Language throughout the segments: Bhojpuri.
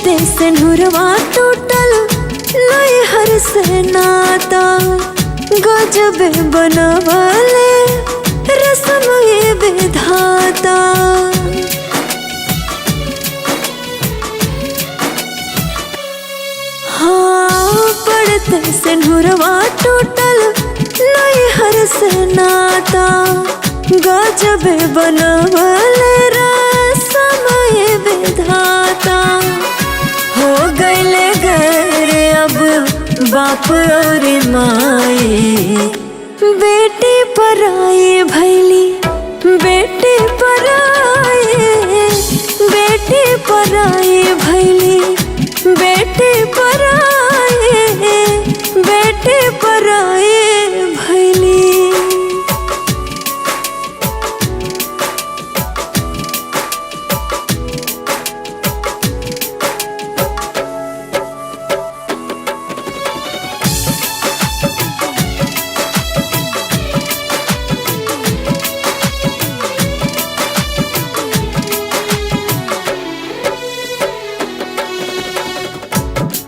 पड़ते सिंदूरवा टूटल नैहर से नाता गजब बनवले रस्म ये विधाता। हाँ पड़ते सिंदूरवा टूटल नैहर से नाता गजब बनवले रस्म ये विधाता। हो गईले घर अब बाप और माए बेटी पराई भैली बेटी पराई बेटी पराई भैली बेटी पराई बेटी पराई भैली।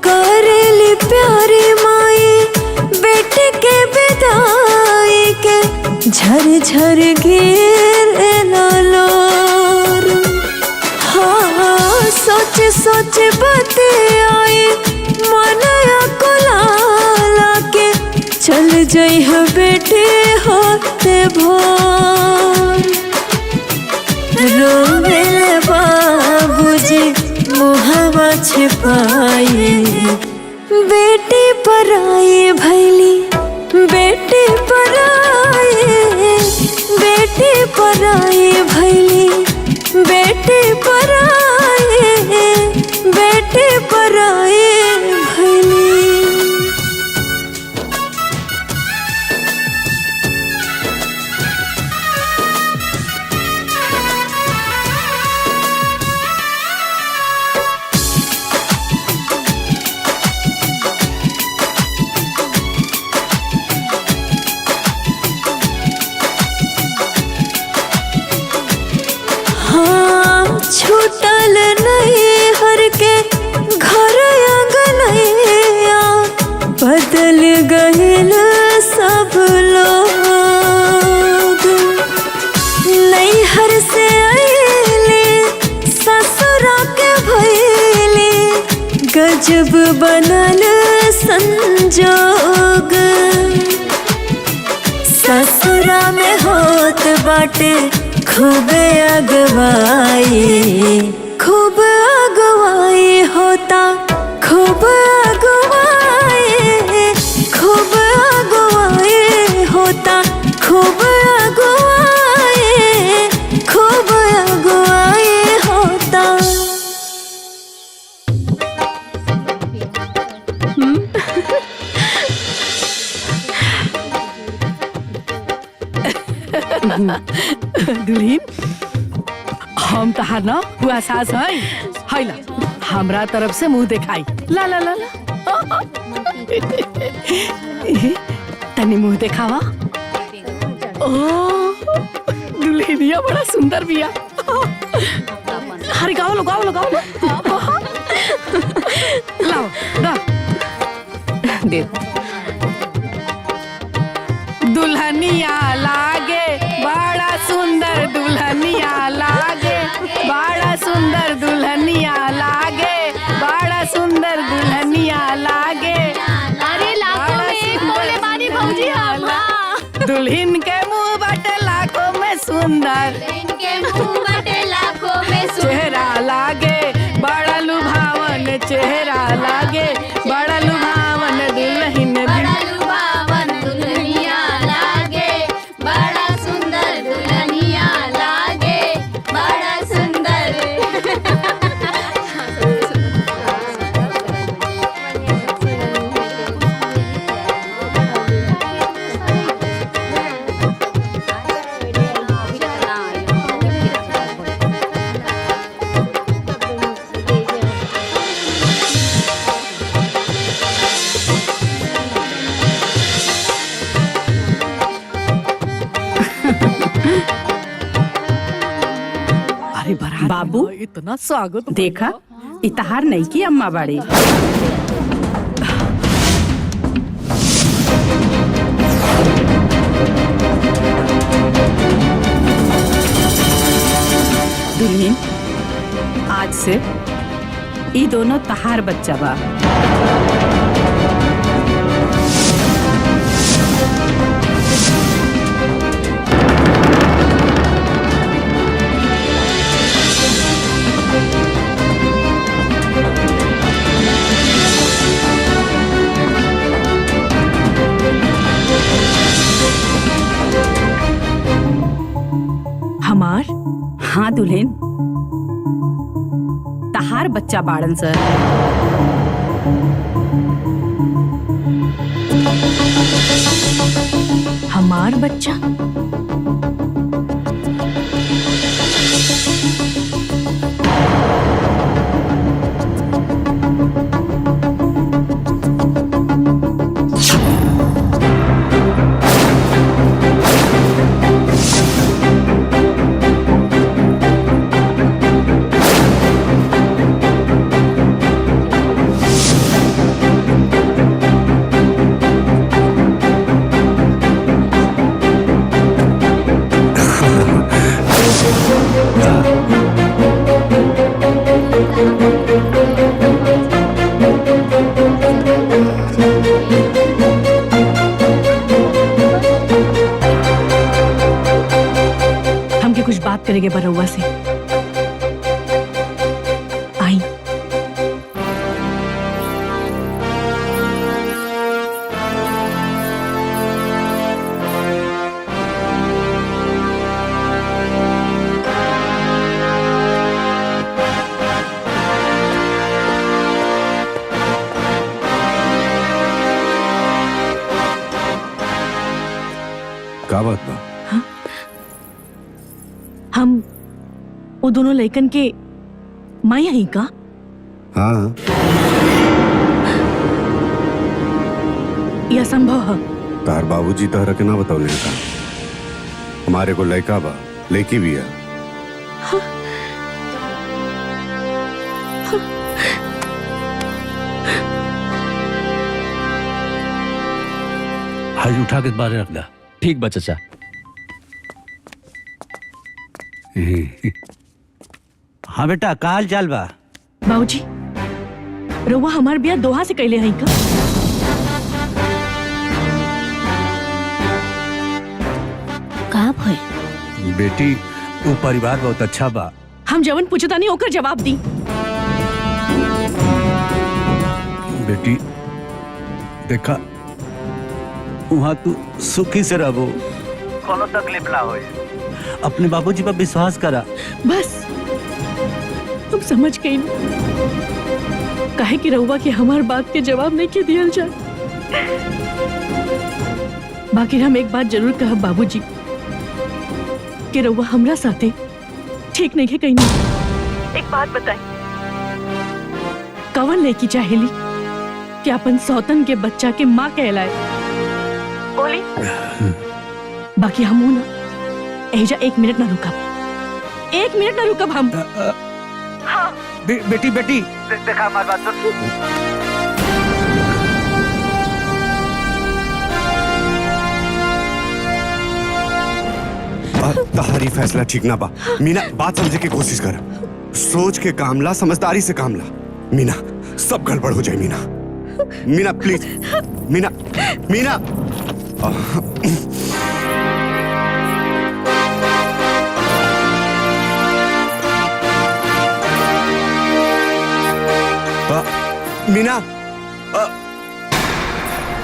करेली प्यारी माई बेटे के विदाई के झर झर गिर लोर। हाँ सोच सोच बते आई मनया को लाला के चल जई हो बेटे होते भोर। रोवेले बाबूजी मुहवा छिपाए बेटी पराई भैली बेटी पराई बेटी पराई भैली बेटी पराई बेटी पराई भैली। हाँ छूटल नहीं हर के घर आंगनैया बदल गइल सब लोग। नैहर से आइले ससुरा के भइले गजब बनल संजोग। ससुरा में होत बाटे खूब अगवाई होता खूब अगवाई होता खूब अगवाई होता। दुल्हीन हम तहार ना हुआ सास है ला हमरा तरफ से मुंह दिखाई ला ला ला ला तनी मुंह दिखावा। ओ दुल्हनिया बड़ा सुंदर बिया। अरे गाओ लो गाओ लो गाओ लो लाओ दा दे। दुल्हनिया लागे बड़ा सुंदर दुल्हनिया लागे बड़ा सुंदर दुल्हनिया लागे बड़ा सुंदर दुल्हनिया लागे। अरे लाखों में बोले बानी भौजी हम। दुल्हन के मुंह बटे लाखों में सुंदर इनके मुंह बटे लाखों में चेहरा लागे बड़ा लुभावन चेहरा लागे बड़ा लुभावन दुल्हन बड़ा लुभावन दुल्हनिया लागे बड़ा सुंदर दुल्हनिया लागे बड़ा सुंदर। बाबू इतना स्वागत देखा इतहार नहीं की अम्मा बाड़ी। दुल्हन, आज से ई दोनों तहार बच्चा बा। हमार हाँ दुल्हन, तहार बच्चा बाड़न सर। हमार बच्चा? हमके कुछ बात करेंगे बरौआ से। आई। का बात बा? हम वो दोनों लड़कन के माई हई का? हाँ, यह संभव है? तार बाबूजी तहरा के ना बतौले का। हमारे को लड़का बा, लड़की भी है। हाजी उठा के बाहर रख दा। ठीक बा चचा। हाँ बेटा, का हाल चाल बा? बाबूजी, रउआ हमार बिया दोहा से कैले हई का? का भई? बेटी, वो परिवार बहुत अच्छा बा। हम जवन पूछता नहीं ओकर जवाब दी। बेटी देखा, वहाँ तू सुखी से रहो, कोनो तकलीफ ना होए। अपने बाबूजी पर विश्वास करा। बस तुम समझ गई काहे कि रउआ के हमार बात के जवाब नहीं के दियल जाए। बाकी हम एक बात जरूर कहब बाबूजी कि रउआ हमरा साथे ठीक नहीं है कहीं नहीं। एक बात बताई, कवन लेकी चाहेली कि अपन सौतन के बच्चा के माँ कहलाए? बोली। बाकी हम ना एजा एक मिनट ना रुकब, एक मिनट ना रुकब हम। हाँ। बेटी देखा हमारी बात सुन। तहारी फैसला ठीक ना बा। मीना, बात समझे की कोशिश कर। सोच के काम ला, समझदारी से काम ला। मीना, सब गड़बड़ हो जाए। मीना, मीना प्लीज। मीना, मीना। मीना,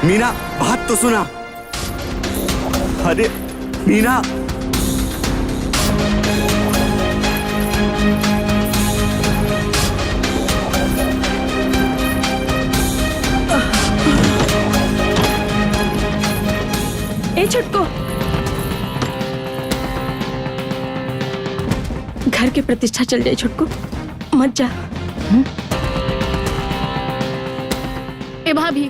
मीना, बात तो सुना। अरे मीना, ए छुटको, घर के प्रतिष्ठा चल जाए छुटको, मत जा। ए भाभी,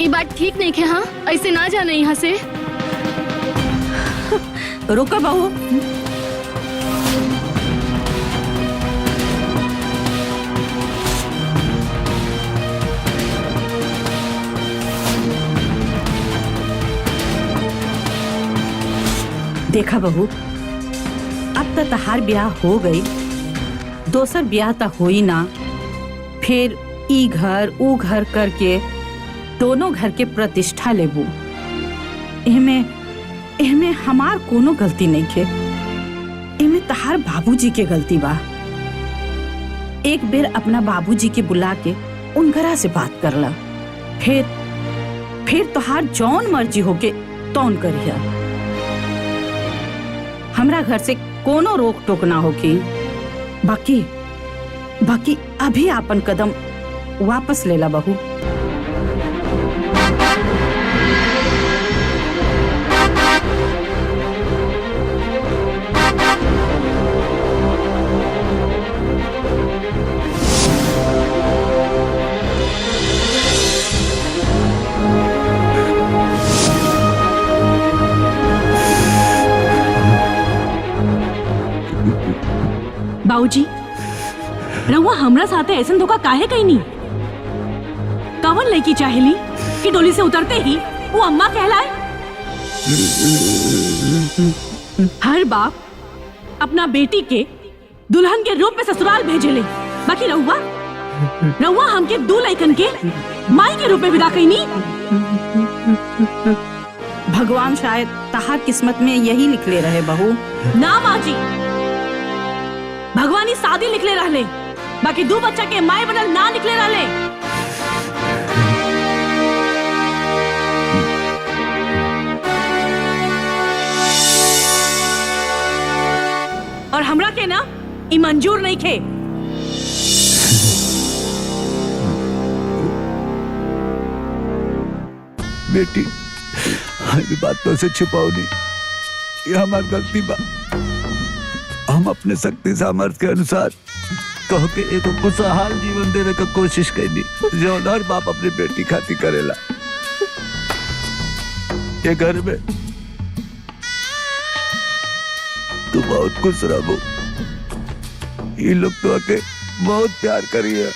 ये बात ठीक नहीं है। हाँ, ऐसे ना जाना यहाँ से। रुका बहू, देखा बहू, अब तो तहार ब्याह हो गई, दोसर ब्याह तो हो ही ना। फिर ई घर ऊ घर करके दोनों घर के प्रतिष्ठा लेबू। एहमे हमार कोनो गलती नहीं खे, एमे तहार बाबूजी के गलती बा। एक बेर अपना बाबूजी के बुला के उनकरा से बात करला, फिर तोहार जौन मर्जी होके तौन करिया। हमरा घर से कोनो रोक टोक ना होगी। बाकी अभी आपन कदम वापस लेला बहू। बाबूजी, रहुआ हमरा साथे ऐसन धोखा काहे कहीं नहीं? कवन लड़की चाहेली कि डोली से उतरते ही वो अम्मा कहलाए? हर बाप अपना बेटी के दुल्हन के रूप में ससुराल भेजेले, बाकी रहुआ हमके दो लइकन के माई के रूप में विदा कहीं नहीं। भगवान शायद तहार किस्मत में यही लिखले रहे बहू। ना माँ जी, भगवानी शादी निकले रहले, बाकी दो बच्चा के माए बनल ना निकले रहले। और हमरा के ना ई मंजूर नहीं खे। बेटी, हमारी बात तो से छुपाओ नहीं, ये हमारी गलती बा। हम अपने शक्ति सामर्थ्य के अनुसार कहो के एक खुशहाल जीवन देने का कोशिश कैली, जो हर बाप अपनी बेटी खातिर करेला। ये घर में तू बहुत खुश रहो, ये लोग तो आके बहुत प्यार करिए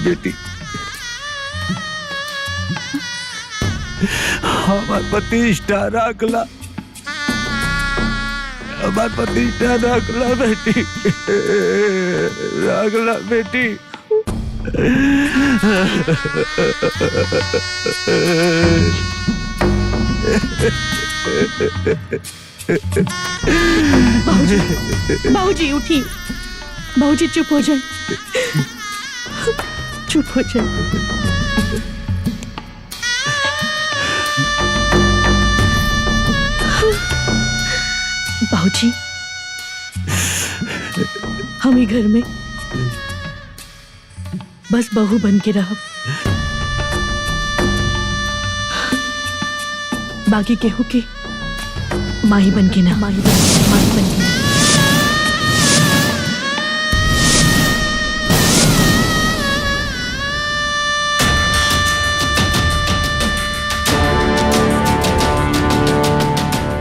बेटी। हमार प्रतिष्ठा रखला, हमार प्रतिष्ठा रखला बेटी, रखला बेटी। बाबूजी उठी, बाबूजी चुप हो जाए, चुप हो जाए। बाबूजी, हम ही घर में बस बहू बन के रह, बाकी केहू के माही बन के ना, माही बन के ना।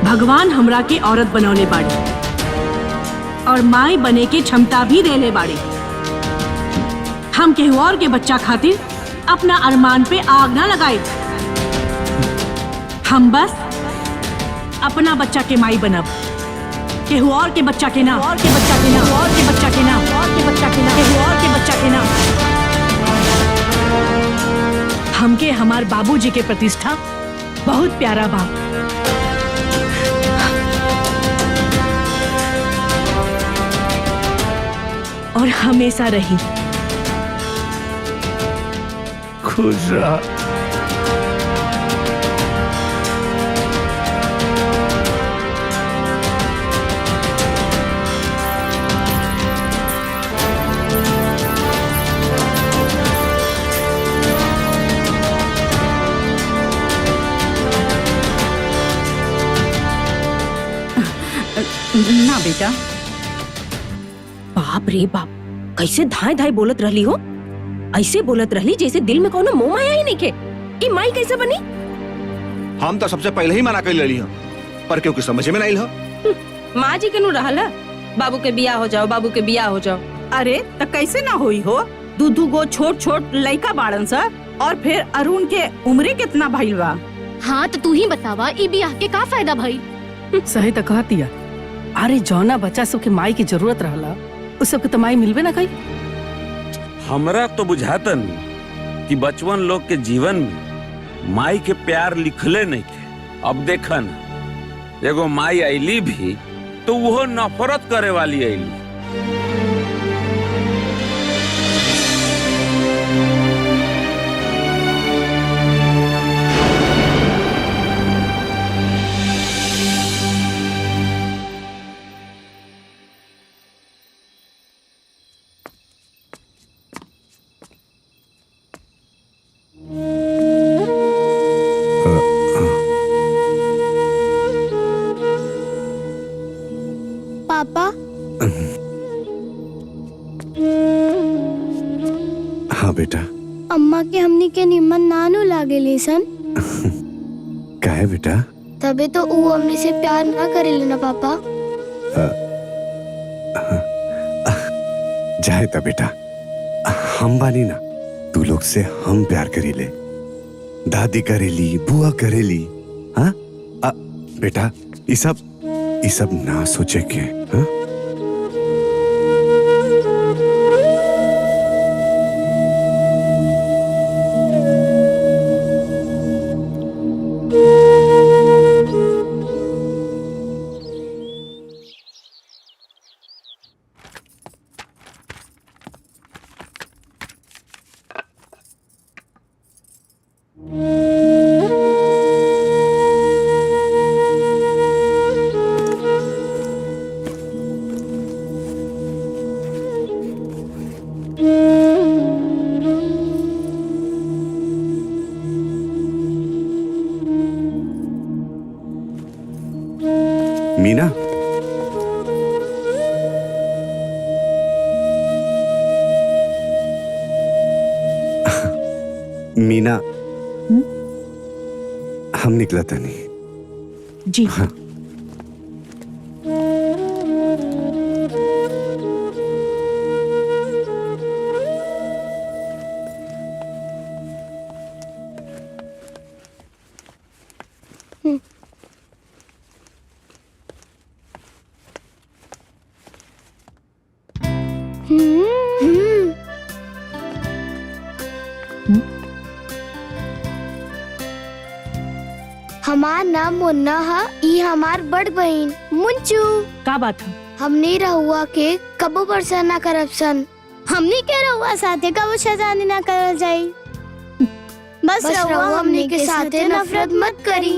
भगवान हमरा के औरत बनौले बाड़ी और माई बने के क्षमता भी देले बाड़ी। हम केहू और के बच्चा खातिर अपना अरमान पे आग ना लगाए। हम बस अपना बच्चा के माई बनब, केहू और के बच्चा के ना, और के बच्चा के ना, और के बच्चा के ना, और के बच्चा के ना, केहू और के बच्चा के ना। हमके हमार बाबूजी के प्रतिष्ठा बहुत प्यारा बा, और हमेशा रही। खुश रहा। ना बेटा। बाप रे बाप, कैसे धाय धाय बोलत रहली हो? ऐसे बोलत रहली जैसे दिल में कोनो मोह माया ही नहीं के। ई माई कैसे बनी? हम तो सबसे पहले ही मना कर लेली हो, पर क्योंकि समझ में नहीं हो। माँ जी के नु रहला, बाबू के बियाह हो जाओ, बाबू के बियाह हो जाओ। अरे तो कैसे ना हुई हो? दू गो छोट छोट लड़का बाड़न सा, और फिर अरुण के उम्रे कितना भइल बा। हाँ तो तू ही बतावा ई बियाह के का फायदा भाई। सही तो कहतिया। अरे जौना बच्चा सबके माई की जरूरत रहला उस सबके तो माई मिलबे ना कई। हमरा तो बुझातन कि बचपन लोग के जीवन में माई के प्यार लिखले नहीं थे। अब देखा ना एगो माई आईली भी तो वो नफरत करे वाली आईली। पापा हाँ बेटा। अम्मा के हमनी के निमन नानू लागे सन। का है बेटा? तबे तो वो हमनी से प्यार ना करेले ना पापा। जाए ता बेटा, हम बानी ना, तू लोग से हम प्यार करेले, दादी करेली, बुआ करेली। हाँ बेटा ये सब ना सोचे के। हाँ? मीना, मीना, हम निकला था नहीं। जी हाँ। हमार नाम मुन्ना हा, ई हमार बड़ बहन मुंचू। का बात है? हमने रहुआ के कबो परेशान ना करब सन। हमने के रहुआ साथे कबो शैतानी ना करल जाई। बस रहुआ हमने के साथे नफरत मत करी।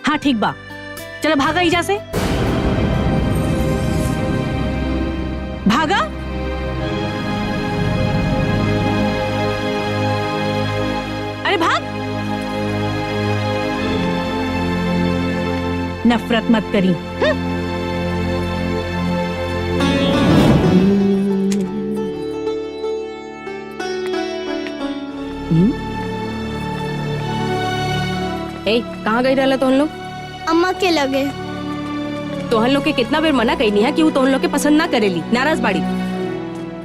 हाँ ठीक बा, चलो भागा इजा से, भागा। अरे भाग, नफरत मत करी। ए कहाँ गई रहला तोहन लोग? अम्मा के लगे। तोहन लोग के कितना बेर मना कईनी है कि वो तोहन लोग के पसंद ना करेली, नाराज बाड़ी।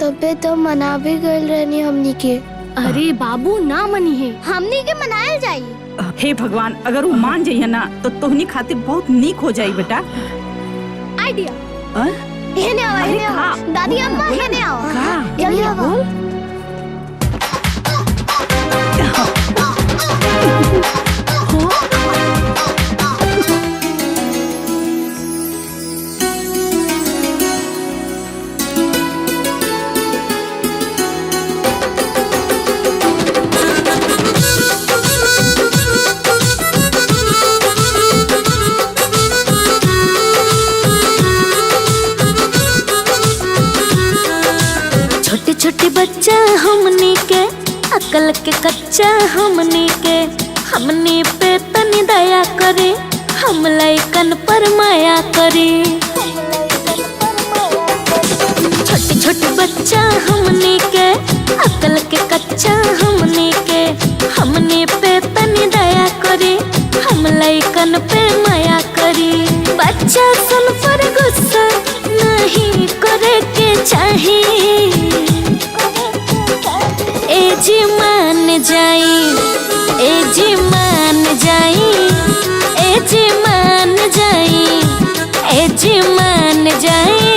तबे तो मना भी गइल रहनी हमनी के। अरे बाबू ना मनी है। हमनी के मनायल जाई। हे भगवान, अगर वो मान जाइए ना तो तोहनी खातिर बहुत नीक हो जाई बेटा। आइडिया। हाँ? हेने आवा, अरे हेने आवा। का? दादी अम्मा हेने आवा। का? जल्दी आवा। छोटे छोटे बच्चा हमने के, अकल के कच्चा हमने के, हमने पे तनी दया करे, हम लइकन पर माया करे। छोटे छोटे बच्चा हमने के, अकल के कच्चा हमने के, हमने पे तनी दया करे, हम लइकन पे माया करे। बच्चा सन पर गुस्सा नहीं करे के चाहिए। ए जी मान जाई, ए जी मान जाई, ए जी मान जाई, ए जी मान जाई,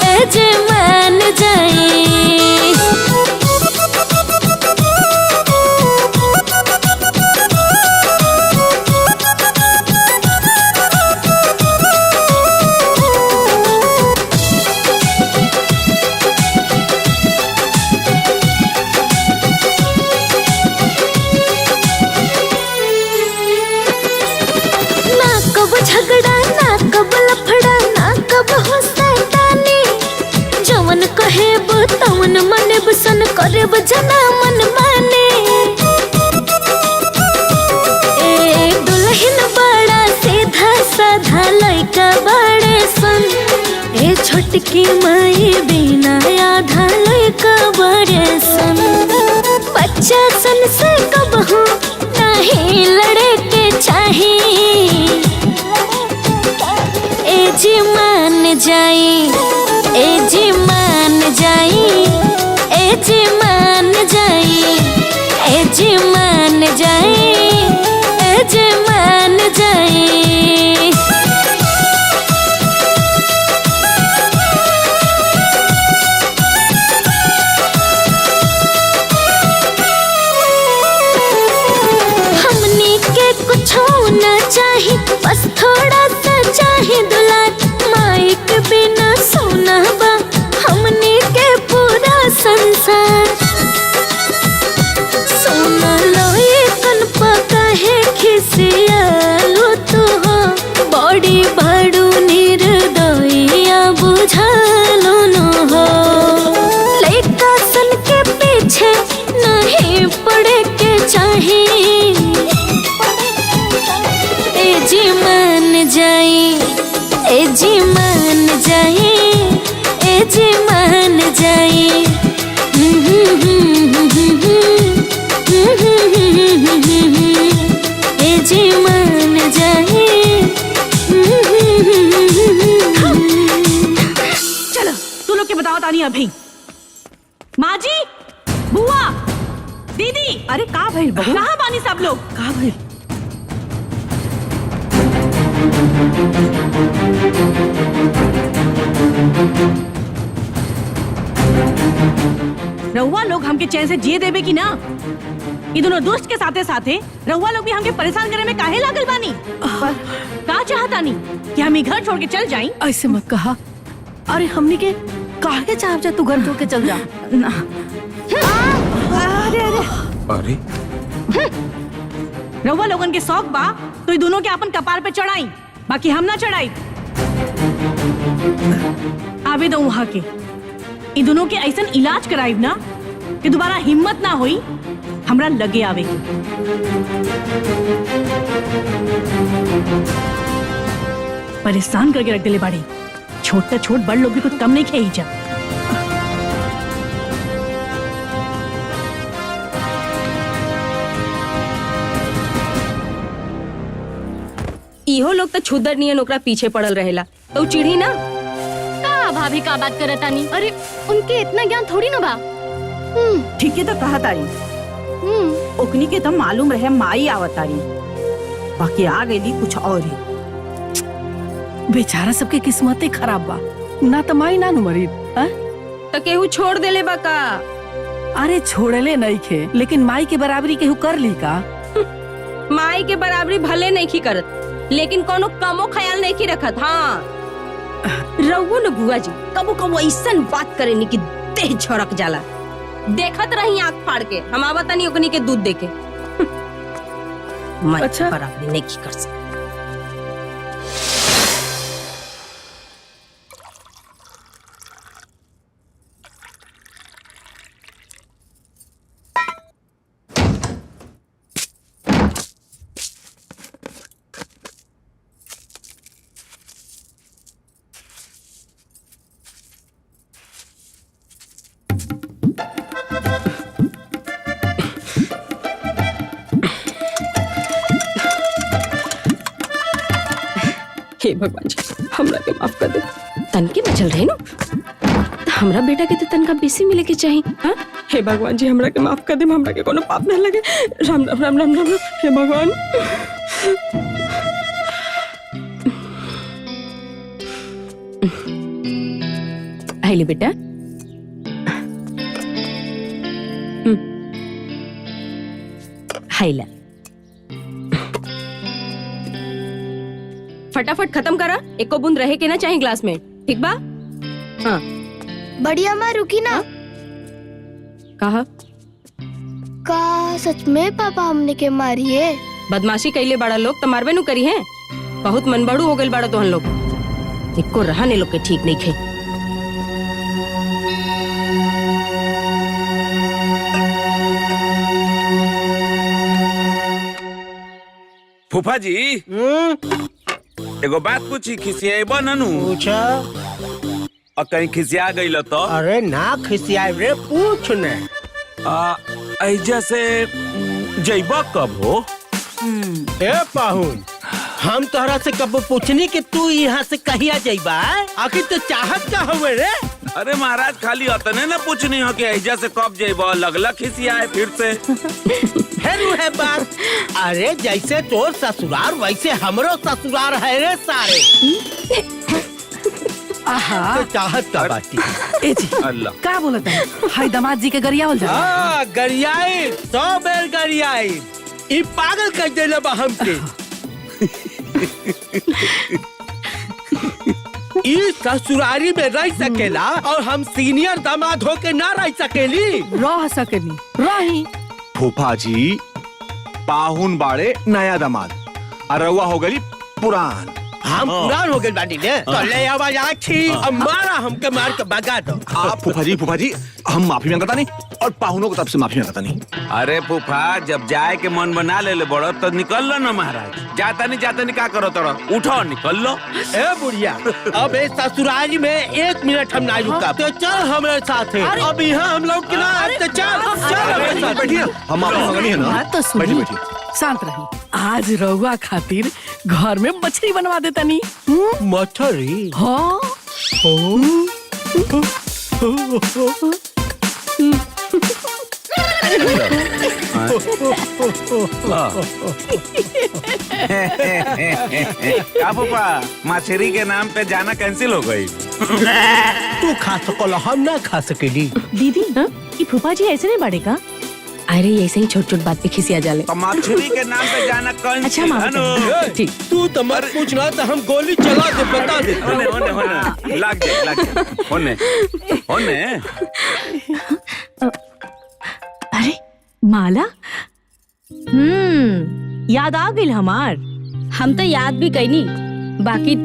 ए जी मान जाई। झगड़ा ना कब लफड़ा ना कब हो सैतानी, जवन कहेब तवन मनेब सन करेब जना मन माने। ए दुल्हन बड़ा सीधा साधा लइका बड़े सन, ए छोटकी माई बिना आधा लइका बड़े सन। बच्चा सन से कब हो नहीं लड़े के चाहिए, ए जी मान जाई, ए जी मान जाई, ए जी मान जाई, ए जी मान जाई, ए जी मान जाई। हमनी के कुछ ना चाही, बस थोड़ा सा चाहे दुलार। माई के बिना सोना बा हमनी के पूरा संसार। सोना लोए कन पका है खिसियालू तो हो, बड़ी बड़ू निर्दयिया बुझालो न हो। लइका सन के पीछे नहीं पड़े के चाहिए, ए जी मान जाई, ए जी मान जाई, ए जी मान जाई। ए जी मान जाई। चलो तू लोग के बताओ तानी अभी। माँ जी, बुआ, दीदी, अरे का भइल बहू? कहाँ बानी सब लोग? का भइल? रहुआ लोग हमके चैन से जिए देवे की ना? ये दोनों दोस्त के साथे साथे रहुआ लोग भी हमके परेशान करे में काहे लागल बानी? पर का चाहतानी कि हम ही घर छोड़ के चल जाएं? ऐसे मत कहा। अरे हमनी के काहे चाह जा तू घर छोड़ के चल जा ना। अरे अरे अरे रहुआ लोगन के शौक बा तो ये दोनों के अपन कपार पे चढ़ाई, बाकी हम ना चढ़ाई। आवे दो वहां के ये दोनों के ऐसा इलाज कराइब ना कि दोबारा हिम्मत ना होई हमरा लगे आवे की। परेशान करके रख दिले बाड़ी। छोटा छोट बड़ लोग भी कुछ कम नहीं खेई जा। इहो लोग तो छुदर नियन ओकरा पीछे पड़ल रहेला, तो चिढ़ी ना। का भाभी का बात करतानी? अरे उनके इतना ज्ञान थोड़ी ना बा। ठीक है तो कहा तारी, ओकनी के तो मालूम रहे माई आवतारी, बाकी आ गई कुछ और ही। बेचारा सबके किस्मते खराब बा, ना तो माई ना मरी। तो केहू छोड़ देले बा का? अरे छोड़ले नहीं खे, लेकिन माई के बराबरी केहू कर ली का? माई के बराबरी भले नहीं की करत, लेकिन कोनो कमो ख्याल नहीं की रखत। हाँ रहुओ न बुआ जी कबो कबो ऐसन बात करे नी कि देह झड़क जाला। देखत रही आँख फाड़ के, हम आवतनी ओकनी के दूध देके। माई अच्छा। बराबरी नहीं की कर सकत। हे भगवान जी हमरा के माफ कर दे। तन के बचल रहे नो, तो हमरा बेटा के तो तन का बेसी मिले के चाहिए। हाँ हे भगवान जी हमरा के माफ कर दे, हमरा के कोनो पाप न लगे। राम राम राम राम राम राम। हे भगवान। आइले बेटा। हाइला फटाफट खत्म करा, एको बूंद रहे के ना चाहे ग्लास में, ठीक बा? हाँ बढ़िया माँ रुकी ना। कहा का सच में पापा हमने के मारी है? बदमाशी कैले बड़ा लोग तो मारबे नु करी है। बहुत मनबड़ू हो गए बड़ा तोहन लोग, एको रहने लोग के ठीक नहीं खे। फूफा जी एगो बात पूछी, खिसियाबा ननू? पूछा। और कहीं खिसिया गई तो? अरे ना खिसिया रे, पूछ ने। ऐजा से जइबा कब हो? ए पाहुन, हम तोहरा से कब पूछनी कि तू यहाँ से कहिया जइबा? आखिर तो चाहत का हुए रे? अरे महाराज खाली अतने न पूछनी हो कि ऐजा से कब जइबा, लगला खिसिया है फिर से। फिर है बात। अरे जैसे तोर ससुराल वैसे हमरो ससुराल है रे सारे। आहा तो चाहत का बाती। ए जी अल्लाह का बोलत है? हाय दामाद जी के गरियावल जा। हाँ गरियाई, 100 बेर गरियाई। ई पागल कर देले बा हमके। इस ससुरारी में रह सकेला और हम सीनियर दामाद होके ना रह सकेली? रह सकेनी रही। फूफा जी पाहुन बाड़े नया दामाद और रउआ हो गई पुरान। हम पुरान हो गए बाटी ने तो ले आवाज आखी अब मारा हमके मार के भगा दो। आप फूफा जी हम माफी मांगता नहीं और पाहुनों को तब से माफी मांगता नहीं। अरे फूफा जब जाए के मन बना ले बड़ो तो निकल लो ना महाराज। जाता नहीं क्या करो तोरा, उठो निकल लो। ए बुढ़िया अब इस ससुराली में 1 मिनट हम ना रुका तो चल हमारे साथ है। अब यहाँ हम लोग किना तो चल बैठिए, हम माफी मांगनी है ना। बात तो सुनी। बैठिए। शांत रही। आज रहुआ खातिर घर में मछली बनवा देता नी। मछली? हाँ क्या फूफा मछली के नाम पे जाना कैंसिल हो गई? तू खा सकोला, हम ना खा सकेली। दीदी ये फूफा जी ऐसे नहीं बढ़ेगा। अरे ऐसे ही छोट छोट बात पे खिसिया जाले। तो मछली के नाम पे जाना कैंसिल। अच्छा माफ ठीक। तू तो मत पूछना तो हम गोली चला दे, बता दे। होने लग जाए होने। अरे माला, याद आ गई हमार। हम तो याद भी कईनी, बाकी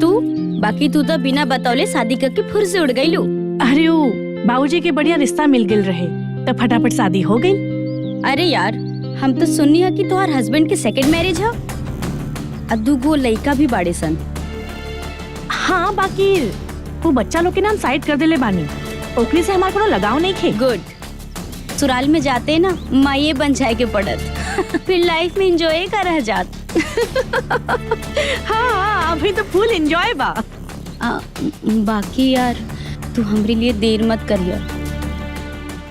तू तो बिना बतौले शादी करके फुर से उड़ गईलू। अरे ओ बाबूजी के बढ़िया रिश्ता मिल गई रहे तब फटाफट शादी हो गई। अरे यार हम तो सुननी है कि तुम्हार हस्बैंड के सेकंड मैरिज है, अब 2 लड़का भी बाड़े सन। हाँ बाकी वो बच्चा लोग के नाम साइड कर देले बानी, ओकरी से हमारे को लगाव नहीं खे। गुड। ससुराल में जाते ना माये बन जाए के पड़त फिर लाइफ में एंजॉय कर रह जात। हाँ अभी तो फुल एंजॉय बा। बाकी यार तू हमारे लिए देर मत करियो,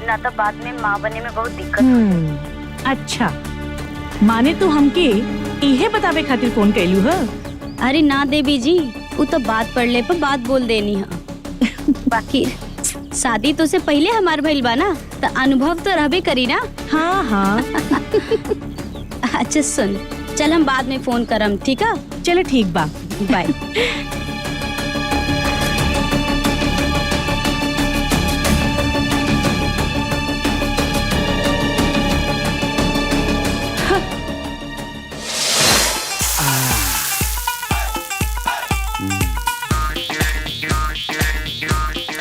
ना तो बाद में माँ बने में बहुत दिक्कत। अच्छा माने तो हमके इहे बतावे खातिर फोन कैलू है? अरे ना देवी जी, वो तो बात पढ़ले पर बात बोल देनी है। बाकी शादी तो से पहले हमार भइल बा ना, तो अनुभव तो रहबे करी ना। हाँ अच्छा सुन, चल हम बाद में फोन करम, ठीक है? चलो ठीक बा, बाय।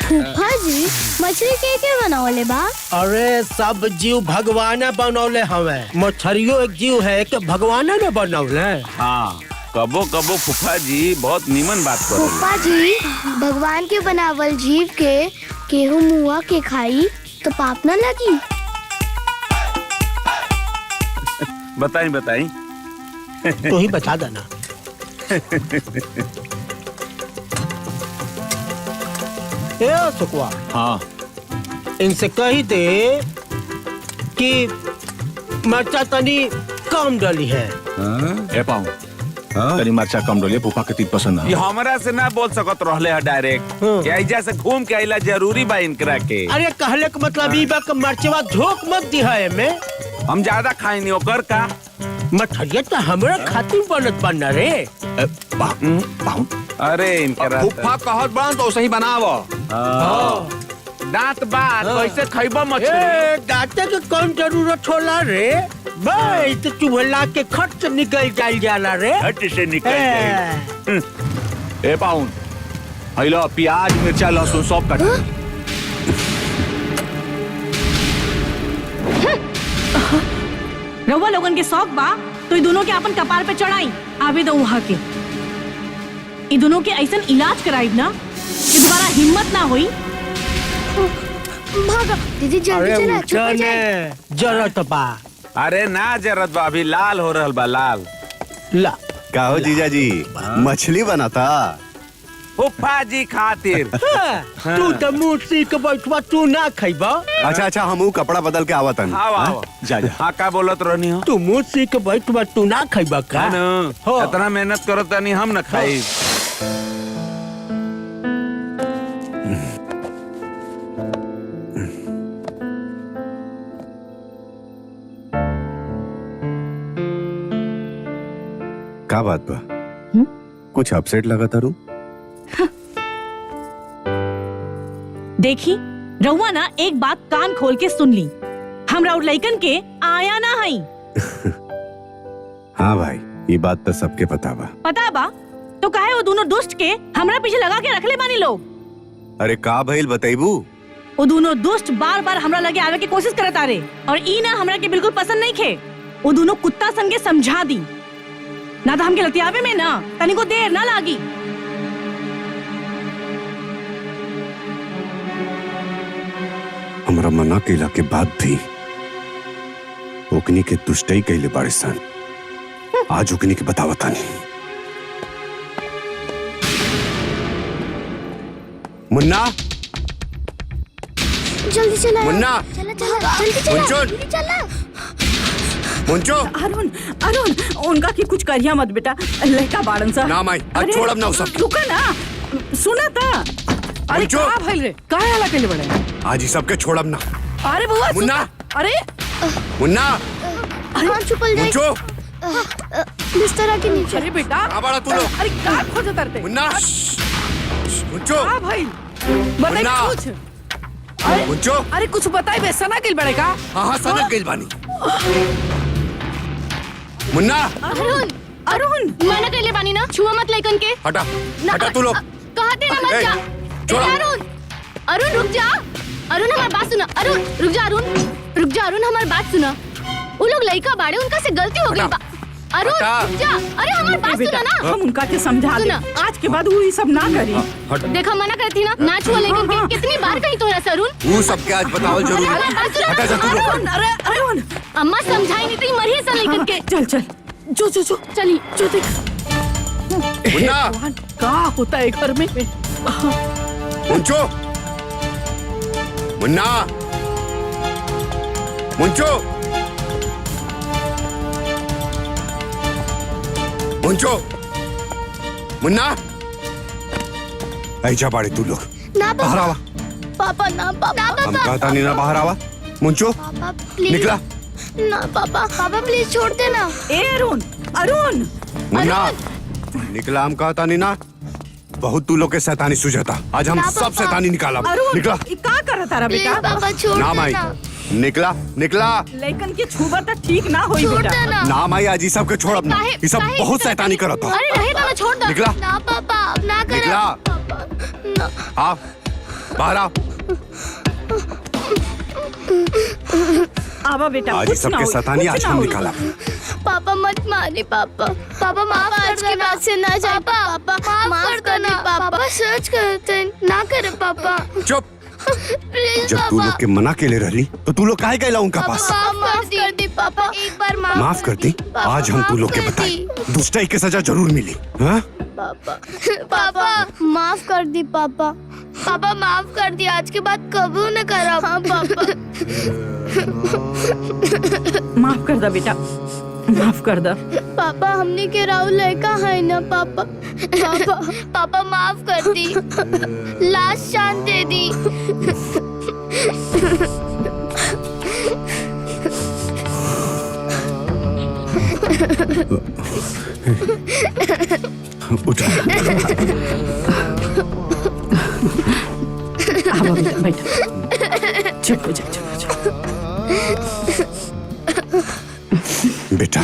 फूफा जी मछली के बनावले बा? अरे सब जीव भगवान बनौले हमें, मछलियों एक जीव है कि भगवान ने बनौले। हाँ कबो फूफा जी बहुत नीमन बात करो। फूफा जी भगवान के बनावल जीव के केहू मुआ के खाई तो पाप न लगी? बताई तो ही बता देना। ए सुकुआ, हाँ इनसे कही दे कि मरचा तनी कम डली है। ए पाऊं तनी मरचा कम डोले फूफा के तीत पसंद ये है। हमरा से ना बोल सकत रहले है डायरेक्ट कि ऐजा से घूम के आइला जरूरी बा इनकरा के। अरे कहले का मतलब ई बा कि मरचवा झोंक मत दिहा एमे। हम ज्यादा खाई नहीं ओकर का। मठरिया तो हमरा खातिर बनत बन रे। पाऊं अरे इनकरा फूफा कहत बन तो सही बनावो। दांत बात कैसे खइबो मछली। ए दांते के कौन जरूरत होला रे? भाई तो चुहला के खट से निकल जाइल जाला रे। हट से निकल जाए। ए पाऊं हेलो प्याज मिर्चा लहसुन सब काट। रउआ लोगन के शौक बा तो ई दोनों के अपन कपार पे चढ़ाई आवे दो वहाँ के। ई दोनों के ऐसन इलाज कराई ना कि दोबारा हिम्मत ना होई। भागा दीदी जल्दी चला चुप हो जाए। जरूरत बा। अरे ना जरूरत बा अभी लाल हो रहल बा लाल। ला का हो जीजा जी मछली बनाता। फूफा जी खातिर। तू तो मुंह सी के बैठवा तू ना खइबा। अच्छा अच्छा हम कपड़ा बदल के आवत हन। आओ आओ जा जा। हाँ का बोलत रहनी हो। तू मुंह सी के बैठवा तू ना खइबा का? हो। इतना मेहनत करत नहीं हम न खाई। का बात बा कुछ अपसेट लगा तारू। देखी रउआ ना एक बात कान खोल के सुन ली। हमरा और लइकन के आया ना हई। हाँ भाई ये बात तो सबके पता बा। पता बा तो काहे वो दोनों दुष्ट के हमरा पीछे लगा के रखले बानी लोग। अरे का भइल बताइबू। वो दोनों दुष्ट बार बार हमरा लगे आवे की कोशिश करत आ रहे और ई ना हमरा के बिल्कुल पसंद नहीं खे। वो दोनों कुत्ता सन के समझा दी ना तो हमके लतियावे में ना तनिको देर ना लागी। हमरा मना केला के बाद भी ओकनी के दुष्टई कैले बाड़े सन। आज ओकनी के बतावता नहीं। मुन्ना जल्दी चला मुन्ना चला चला जल्दी चला मुंचो जल्दी चला। मुंचो अरुण अरुण उनका की कुछ करिया मत बेटा लड़का बाड़न सा। ना माई आज छोड़ब ना उ सब। रुका ना सुना था। अरे मुंचो का भइल रे काहे हला केले बड़े। आज ही सबके छोड़ब ना। अरे बुआ मुन्ना अरे मुन्ना हाँ चुपल जाए। मुंचो बिस्तर के नीचे। अरे बेटा कहाँ बाड़ा तू लोग। अरे का खोज तरते मुन्ना मुंचो का भाई बताई मुन्ना। कुछ। अरे मुंचो अरे कुछ बताई बे सना केल बड़े का। हाँ हाँ समझ गई बानी। मुन्ना अरुण अरुण मना कर ले बानी ना छुआ मत लइकन के। हटा हटा तू लोग। कहते ना मत जा। छोड़ो। अरुण अरुण रुक जा। अरुण हमारी बात सुना। अरुण रुक जा। रुक जा अरुण हमारी बात सुना। वो लोग लइका बाड़े उनका से गलती हो गई बा। अरुण हटा। रुक जा। अरे हमारी बात सुना ना। हम उनका के समझा दे। सुना। आज के बाद वो ये सब ना करी। देखा मना करती ना ना छुआ लइकन के। कितनी बार कही तोरा से अरुण। वो सबके आज बतावल जरूरी है। हटा जा तू लोग। अरे अरुण अम्मा समझाई नहीं तो मरिए सा लइकन के। चल चल जो जो जो चली जो देख मुन्ना भगवान का होता है घर में। मुंचो मुन्ना मुंचो मुंचो मुन्ना ऐजा बाड़े तू लोग ना बाहर आवा। पापा ना पापा हम कहता नहीं ना बाहर आवा। मुंचो पापा प्लीज निकला। ना पापा पापा प्लीज छोड़ देना। ए अरुण अरुण मुन्ना निकला। हम कहता नहीं ना बहुत तू लोग के शैतानी सुझाता। आज हम ना सब पापा। शैतानी निकाला। अरुण निकला ये का कर तारा प्लीज बेटा। पापा छोड़ ना माई देना। निकला निकला। लेकिन के छुबा तक ठीक ना होई छोड़ बेटा। देना। ना माई आज ये सब के छोड़ब ना। काहे- ये सब काहे बहुत इतना शैतानी करत था। अरे रहे ना छोड़ दो। निकला। ना पापा अब ना करो। निकला। पापा ना। आओ बाहर आओ। आवा बेटा आज कुछ सबके ना होई, शैतानी कुछ आज ना हम होई। निकाला। पापा मत मारे पापा। पापा माफ कर देना। बात से ना जाए पापा माफ कर देना। पापा सच करते ना करे पापा। चुप। प्लीज जब तू लोग के मना के ले रही तो तू लोग काहे गए उनका पास। माफ कर दी पापा। एक बार माफ कर दी। आज हम तू लोग के बताई दुष्टाई की सजा जरूर मिली। हाँ पापा माफ कर दी पापा। पापा माफ कर दी। आज के बाद कबू न करा। हाँ पापा। माफ कर दो बेटा, माफ कर दो। पापा हमने के राहुल लड़का है ना पापा। पापा पापा माफ कर दी, लास्ट चांस दे दी। उठा। आओ बेटा, बैठो। चुप हो जाओ, चुप हो जाओ। बेटा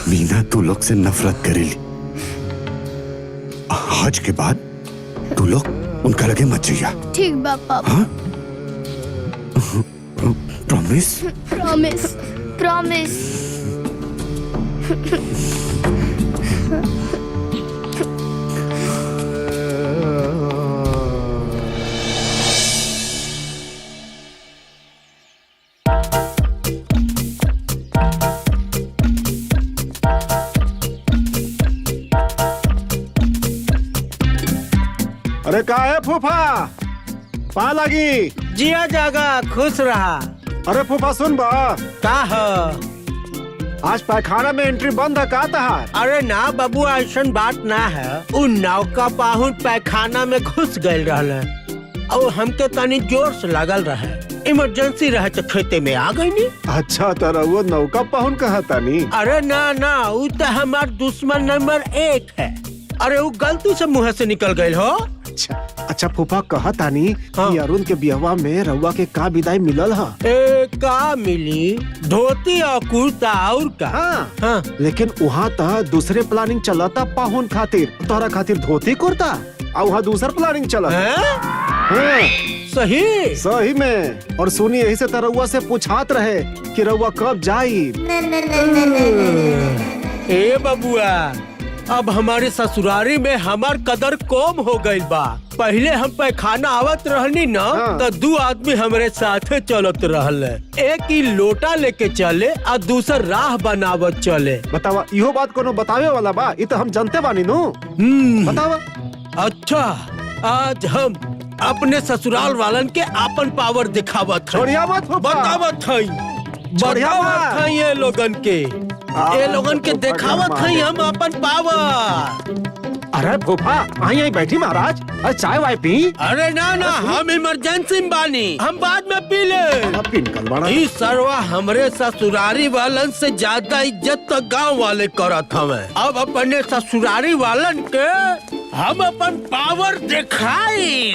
मीना तू लोग से नफरत करेली, आज के बाद तू लोग उनका लगे मत जाइया। ठीक बा पापा। हाँ? प्रॉमिस? Promise promise. अरे का है फूफा, पा लगी? जिया जागा, खुश रहा। अरे फूफा सुन बा, का है? आज पैखाना में एंट्री बंद है का तहार? अरे ना बाबू, ऐसन बात ना है। उन नौका पाहुन पैखाना में घुस गए रहले और हमके तनी जोर से लगल रहे, इमरजेंसी रहे तो खेते में आ गई नी। अच्छा तरह वो नौका पाहुन कहा तानी? अरे ना ना, वो तो हमार दुश्मन नंबर 1 है। अरे वो गलती से मुँह से निकल गए हो। अच्छा फूफा कहा तानी कि अरुण के बिहवा में रउआ के का विदाई मिलल है? का मिली? धोती और कुर्ता और का। हाँ। लेकिन वहाँ तो दूसरे प्लानिंग चला था पाहुन खातिर, तोहरा खातिर धोती कुर्ता और वहाँ दूसरा प्लानिंग चला। हाँ। सही सही में। और सुनी यही से रउआ से पूछात रहे कि रउआ कब जाई। ए बबुआ, अब हमारे ससुरारी में हमार कदर कम हो गई बा। पहले हम पैखाना आवत रहनी ना तो 2 आदमी हमारे साथे चलत रहले। एक ही लोटा लेके चले और दूसर राह बनावत चले। बतावा, इहो बात कोनो बतावे वाला बा? ये तो हम जानते बानी नु। बतावा। अच्छा, आज हम अपने ससुराल वालन के आपन पावर दिखावत है। बतावत है ये लोगन के, ये लोगन के दिखावत है हम अपन पावर। अरे फूफा, आई बैठी महाराज, अरे चाय वाय पी। अरे ना ना, हम इमरजेंसी में बानी, हम बाद में पी ले। ई सरवा हमरे ससुरारी वालन से ज्यादा इज्जत तो गांव वाले करत हमें। अब अपने ससुरारी वालन के हम अपन पावर दिखाई।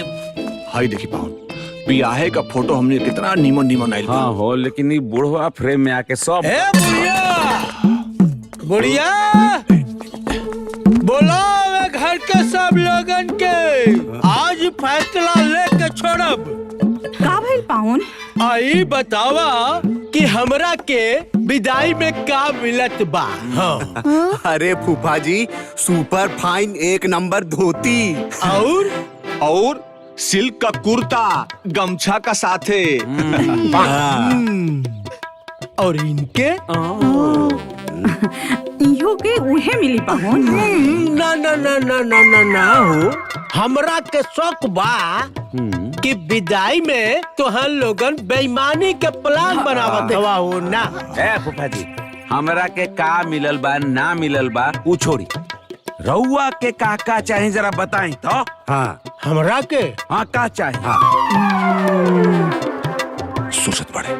हाय देखी पाहुन, बियाहे का फोटो हमने कितना नीमन नीमन आइल। हाँ हो, लेकिन ये बुढ़वा फ्रेम में आके सब। ए बुढ़िया, बोलो घर के सब लोगन के, आज फैसला लेके छोड़ब। का भइल पाहुन? आई बतावा कि हमरा के विदाई में का मिलत बा। हाँ। अरे फूफा जी, सुपर फाइन 1 नंबर धोती और सिल्क का कुर्ता गमछा का साथे। और इनके इहो के उहे मिली पाहुन। ना ना ना ना ना ना ना हो, हमरा के शौक बा कि विदाई में तो हम लोगन बेईमानी के प्लान बनावत हवा हो ना। ए फूफा जी, हमरा के का मिलल बा ना मिलल बा उ छोड़ी, रउआ के का चाहे जरा बताई तो। हाँ हमरा के हाँ का चाहे? हाँ। सोचत पड़े।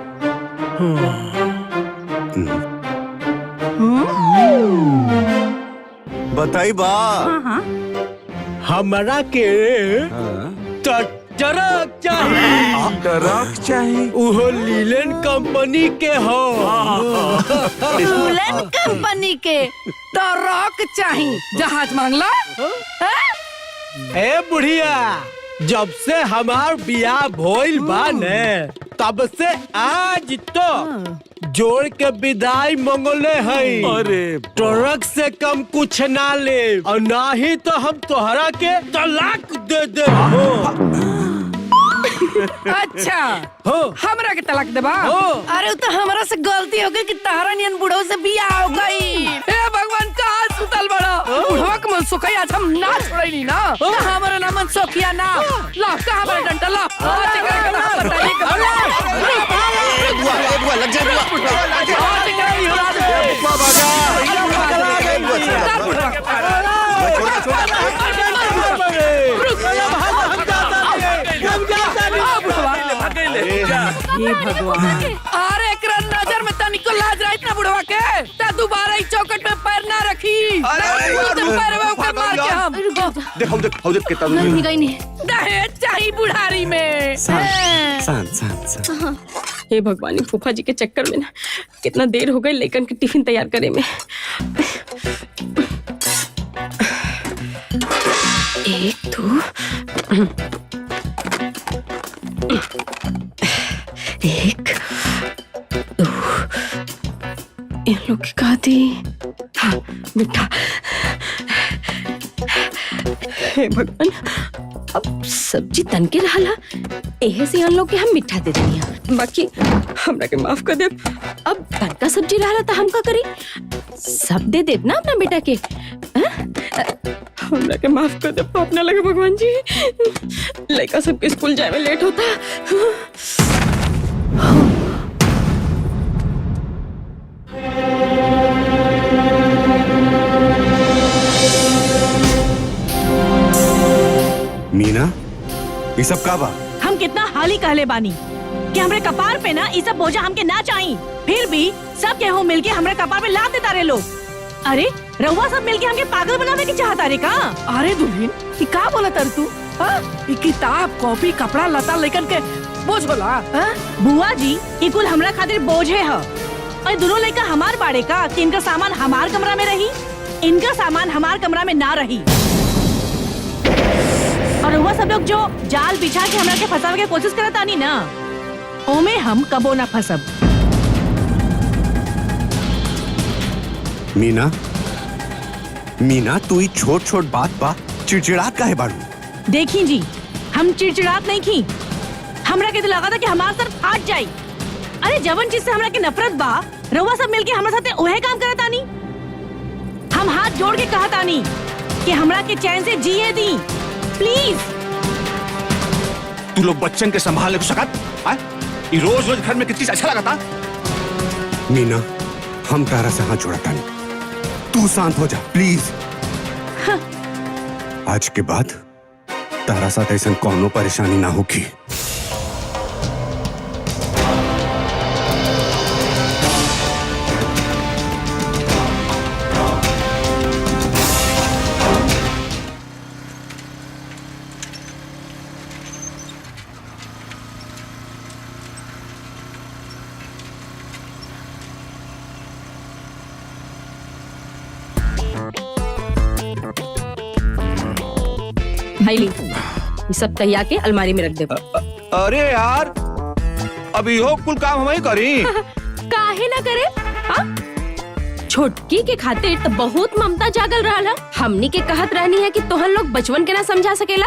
बताई बा। हाँ। हमरा के ट्रक चाहिए। ट्रक चाहिए? उहो लीलन कंपनी के हो। लीलन कंपनी के ट्रक चाहिए, जहाज मांगला। ए बुढ़िया, जब से हमार बियाह भइल बा ने, तब से आज तो जोड़ के विदाई मंगले है। अरे ट्रक से कम कुछ ना ले, और ना ही तो हम तोहरा के तलाक दे दे हो। अच्छा हो, हमरा के तलाक देबा? अरे तो हमरा से गलती हो गई कि तहरा नियन बुढ़ो से बियाह हो गई। हे भगवान, कहाँ सुतल बड़ा? बुढ़वा के मन सुखई आज हम ना छोड़नी ना हमारा ना मन सुखिया ना ला का हमारा डंडा ला आज एकरा के ना बताइए बुआ लग जा बुआ आज एकरा ही उड़ा दे हे भगवान अरे एकरा नजर में तनिको लाज रहा इतना बुढ़वा के ता दोबारा इस चौकट में पैर ना रखी पैर में मार के हम देखो कितना नहीं गई नहीं दहेज चाहिए बुढ़ारी में शांत हे भगवान फूफा जी के चक्कर में ना कितना देर हो गई लेकिन के टिफिन तैयार करे में। एक दो एक दो इन लोग की कहा थी हाँ मिठा। हे भगवान अब सब्जी तन के रहा एहे से इन लोग के हम मिठा दे देनी बाकी हमरा के माफ कर दे। अब तन का सब्जी रहा था हम का करी सब दे दे ना अपना बेटा के हमरा के माफ कर दे अपना लगे भगवान जी लड़का सबके स्कूल जाए में लेट होता। मीना ये सब का बा? हम कितना हाली कहले बानी कि हमरे कपार पे ना ये सब बोझा हमके ना चाहिए फिर भी सब केहू मिलके हमरे कपार पे लाद देता रे लोग। अरे रउआ सब मिलके हमके पागल बनावे की चाहता रे का? अरे दुल्हन ये का बोला तर तू ये किताब कॉपी कपड़ा लता लेकर के बोझ होला बुआ जी ये कुल हमरा खातिर बोझे है और दोनों लड़का हमार बाड़े का कि इनका सामान हमार कमरा में रही इनका सामान हमार कमरा में ना रही। और हुआ सब लोग जो जाल बिछा के हमरा के फंसावे के कोशिश करत आनी ना ओमे हम कबो ना फंसब। मीना तू ही छोट छोट बात बा चिड़चिड़ात काहे बाड़ू? देखी जी हम चिड़चिड़ात नहीं की हमरा के तो लगा था कि हमार सर फाट जाई। अरे जवन चीज से हमरा के नफरत बा रउआ सब मिलके हमरा साथे ओहे काम करत आनी। हम हाथ जोड़ के कहत आनी कि हमरा के चैन से जिए दी प्लीज। तू लोग बच्चन के संभालने को सकत ये रोज रोज घर में कितनी अच्छा लगा था। मीना हम तारा से हाथ जोड़ता नहीं तू शांत हो जा प्लीज। आज के बाद तारा साथ ऐसा कोनो परेशानी ना होगी। भाई ली ये सब तैयार के अलमारी में रख दे। अरे यार अभी हो कुल काम हम ही करी काहे ना करे छोटकी के खातिर तो बहुत ममता जागल रहा हमनी के कहत रहनी है कि तोहन लोग बचपन के ना समझा सकेला।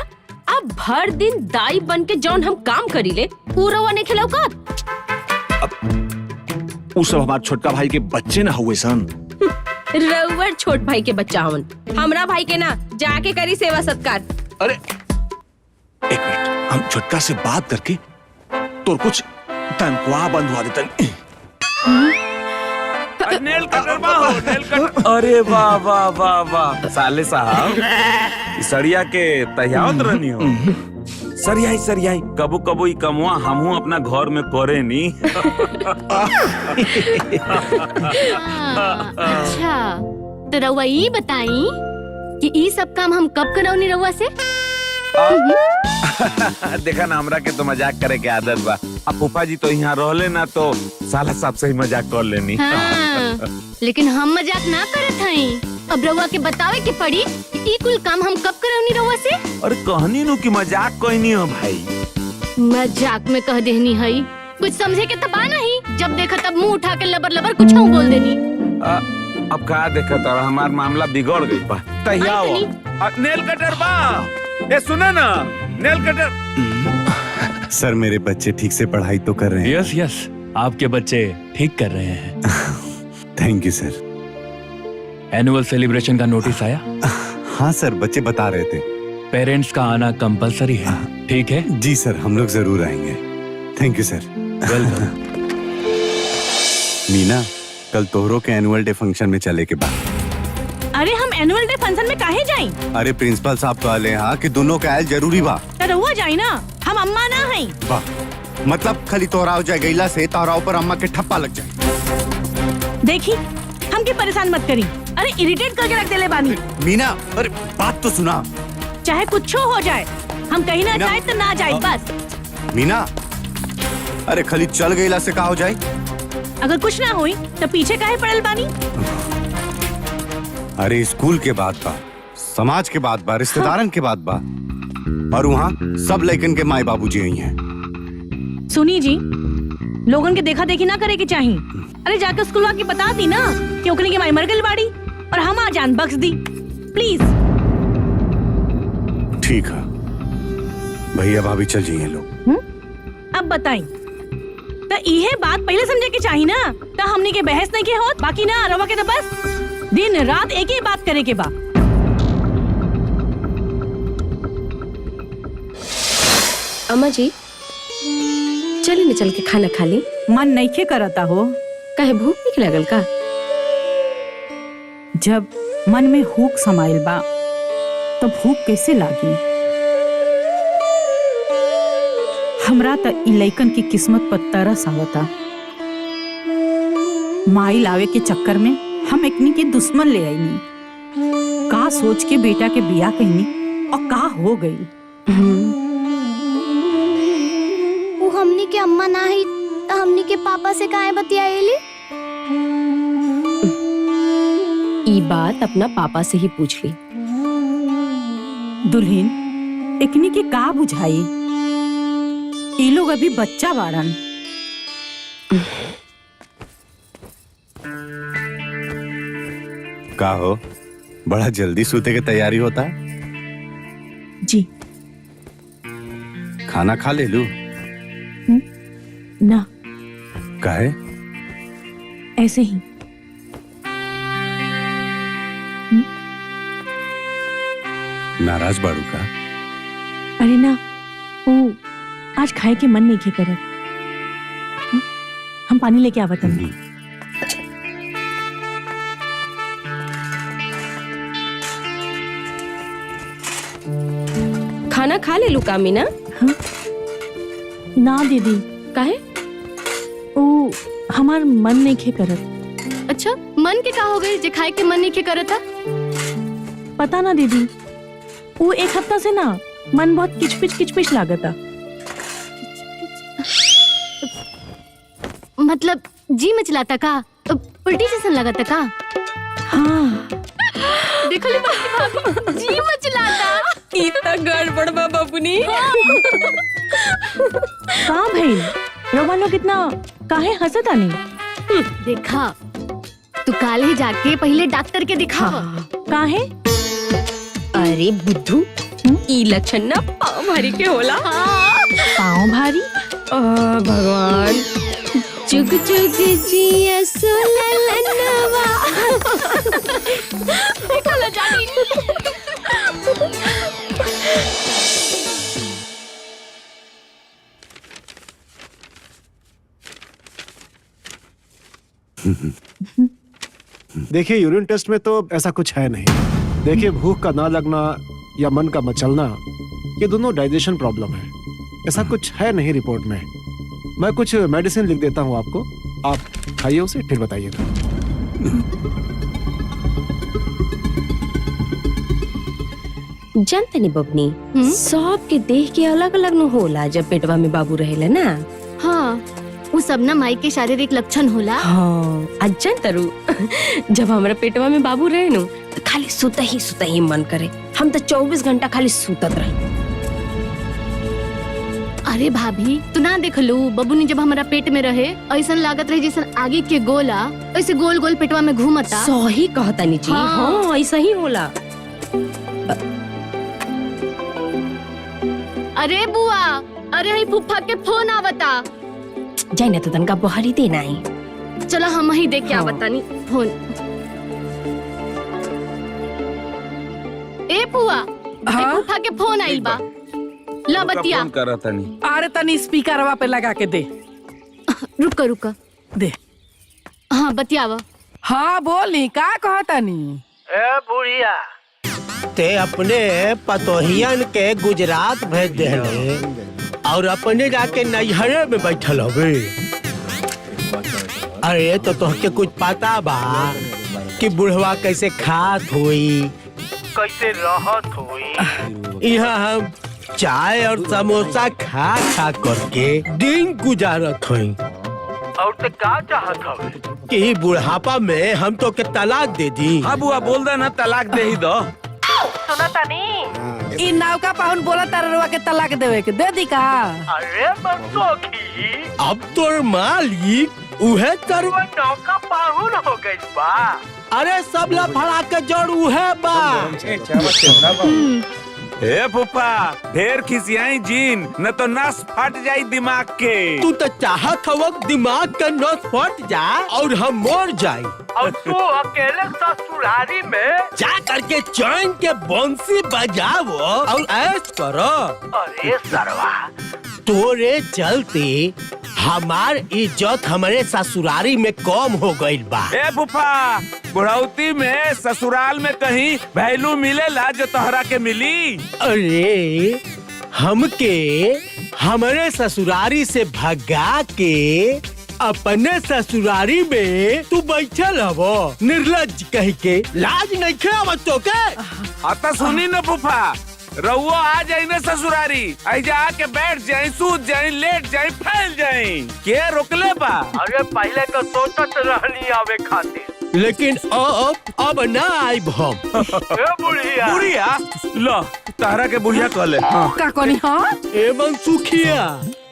अब भर दिन दाई बन के जौन हम काम करी ले पूरा नहीं खिलाऊ का। उस सब हमारे छोटका भाई के बच्चे ना हुए सन। रउवर छोट भाई के बच्चा हवन हमरा भाई के ना जाके करी सेवा सत्कार। अरे एक मिनट हम छोटका से बात करके तो कुछ तनख्वाह बंधवा देते। नेल कटर हो नेल कटर। अरे वाह वाह वाह वाह साले साहब सरिया के तैयार रहनी हो। सरियाई कबू कबू ही कमुआ हमहू अपना घर में करे नी। अच्छा तो रउआ ये बताई कि ये सब काम हम कब करौनी रउआ से? देखा ना हमरा के तो मजाक करे के आदत बा। अब फूफा जी तो यहाँ रहले ना तो साला साहब से ही मजाक कर लेनी। हाँ, लेकिन हम मजाक ना करत हई। अब रउआ के बतावे के पड़ी ई कुल काम हम कब करौनी रउआ से? अरे कहनी नु कि मजाक कोई नहीं हो भाई। मजाक में कह देनी हई कुछ समझे के तबा नहीं जब देखा तब मुंह उठा के लबर लबर कुछ बोल देनी। अब कहा देखा तारा हमार मामला बिगड़ गई बा। तैया हो नेल कटर बा ये सुना ना नेल कटर। सर मेरे बच्चे ठीक से पढ़ाई तो कर रहे हैं? यस आपके बच्चे ठीक कर रहे हैं। Thank you sir. Annual celebration का नोटिस आया? हाँ सर, बच्चे बता रहे थे। पेरेंट्स का आना कंपलसरी है, ठीक है? जी सर, हम लोग जरूर आएंगे। Thank you sir. Welcome. Meena, कल तोहरों के एनुअल डे फंक्शन में चले के बाद। अरे हम एनुअल डे फंक्शन में काहे जाई? अरे प्रिंसिपल साहब कहले हाँ कि दोनों का आयल जरूरी बा। त रउआ जाई ना, हम अम्मा ना हई। वाह, मतलब खाली तोहरा हो जाए गईला से तोहरा ऊपर अम्मा के ठप्पा लग जाए। देखी, हमके परेशान मत करी। अरे इरिटेट करके रख देले बानी। मीना, अरे बात तो सुना। चाहे कुछ हो जाए, हम कहीं ना मीना, जाए तो ना जाए बस। मीना, अरे खाली चल गईला से का हो जाए? अगर कुछ ना हुई तो पीछे काहे पड़ल बानी? अरे स्कूल के बाद बा, समाज के बाद बा, रिश्तेदारन के बाद बा, और वहाँ सब लड़कन के माए बाबूजी आई हैं। सुनी जी, लोगन के देखा देखी ना करे के चाहिए। अरे जाकर स्कूल वाले बता दी ना कि ओकरे की माई मर गई बाड़ी और हम आ जान बख्श दी, प्लीज। ठीक है, भैया भाभी चल जाइए लोग। अब बताई तो यह बात पहले समझे के चाहिए ना, तो हमने के बहस नहीं के होत, बाकी ना रवा के तो बस दिन रात एक ही बात करे के बा। अम्मा जी, चले न चल के खाना खा ली। मन नहीं के करता हो? कहे भूख नहीं लगल का? जब मन में हुक समाइल बा तो भूख कैसे लागी? हमरा त इ लइकन की किस्मत पर तरस आवता। माई लावे के चक्कर में हम एकनी के दुश्मन ले आईनी। का सोच के बेटा के बिया कहनी और का हो गई। वो हमनी के अम्मा ना ही तो हमनी के पापा से काहे बतियाएली? ई बात अपना पापा से ही पूछ ली। दुल्हन, एकनी के का बुझाई? ई लोग अभी बच्चा बाड़न। का हो, बड़ा जल्दी सूते की तैयारी होता? जी। खाना खा ले लूं? ना, काहे? ऐसे ही। नाराज बाड़ू का? अरे ना, वो आज खाए के मन नहीं के करत। हम पानी लेके आवत हन। खाना खा ले लू का मीना? ना दीदी। काहे? ओ हमार मन नहीं के करत। अच्छा, मन के का हो गई जे खाए के मन नहीं के करता? पता ना दीदी, वो एक हफ्ता से ना मन बहुत किचपिच लागता। मतलब जी मचलाता का? उल्टी जैसा लगाता का? हाँ। देखो ले भाभी, जी मचलाता। इतना गड़बड़ बा बाबूनी। कहाँ भाई? रवा लोग इतना काहे हंसत आनी? देखा, तू काल ही जाके पहले डॉक्टर के दिखा। काहे? अरे बुद्धू, ई लक्षण ना पाँव भारी के होला। पाँव भारी? भगवान, जुग जुग जिया सुललनवा। निकल जानी। देखिए, यूरिन टेस्ट में तो ऐसा कुछ है नहीं। देखिए, भूख का ना लगना या मन का मचलना, ये दोनों डाइजेशन प्रॉब्लम है। ऐसा कुछ है नहीं रिपोर्ट में। मैं कुछ मेडिसिन लिख देता हूँ आपको, आप खाइए उसे, फिर बताइएगा। जानते नहीं बबनी, सब के देह के अलग अलग न होला जब पेटवा में बाबू रहेला ना। हाँ, वो सब ना माई के शारीरिक लक्षण होला। हाँ, आज जानतरू, जब हमारा पेटवा में बाबू रहे नु तो खाली सुता ही मन करे। हम तो 24 घंटा खाली सुतत रहे। अरे भाभी, तू ना देख लो, बबूनी जब हमारा पेट में रहे ऐसा लागत रहे जैसे आगे के गोला ऐसे गोल गोल पेटवा में घूमता। सही कहता नी जी। हाँ, ऐसा ही होला। अरे बुआ, अरे ही फुफ्फा के फोन आवता। जाने तो तनका बहरी देना है। चलो हम ही देख के आवता नी फोन। ए पुआ हाँ? फूफा के फोन आइल बा ला बतिया फोन करा तनी। अरे तनी स्पीकरवा पे लगा के दे। रुका रुका दे। हाँ बतियावा। हाँ बोली का कहा तनी। ए बुढ़िया ते अपने पतोहियन के गुजरात भेज देले और अपने जाके नैहरे में बैठल हवे। अरे तो तोहके कुछ पता बा कि बुढ़वा कैसे खात होई, कैसे रहत होई। यहाँ हम चाय और समोसा खा खा करके दिन गुजारत हई। और ते का चाहत हवे कि बुढ़ापा में हम तो के तलाक दे दी। हाँ बुआ बोल दे ना, तलाक दे ही दो। सुना तनी इ नौका पाहुन बोला तरवा के तलाक देवे के दे दी का। अरे बंसोखी अब तोर मालिक उहे तरवा नौका पाहुन हो गई बा। अरे सब लफड़ा के जोड़ उहे बा। ए फूफा ढेर खिसियाई जीन न तो नस फट जाई दिमाग के। तू तो चाहत हव दिमाग का नस फट जा और हम मर जाए और तू अकेले ससुरारी में जा करके चैन के बंसी बजावो और ऐश करो। अरे सरवा तोरे चलते हमार इज्जत हमारे ससुरारी में कम हो गई बा। ए फूफा बुढ़ौती में ससुराल में कहीं वैल्यू मिलेला जो तोहरा के मिली। अरे हमके हमारे ससुरारी से भगा के अपने ससुरारी में तू बैठल हवो निर्लज कह के। लाज नहीं खे तो के। आता सुनी न फूफा, रउओ आ जाई न ससुरारी, ऐजा आके बैठ जाई, सूत जाई, लेट जाई, फैल जाई। के रोकले बा? अरे पहले तो सोचत रहनी आवे खातिर, लेकिन अब ना आइब हम। बुढ़िया बुढ़िया लो तारा के बुढ़िया कहले। का कोनी हाँ? एवं सुखिया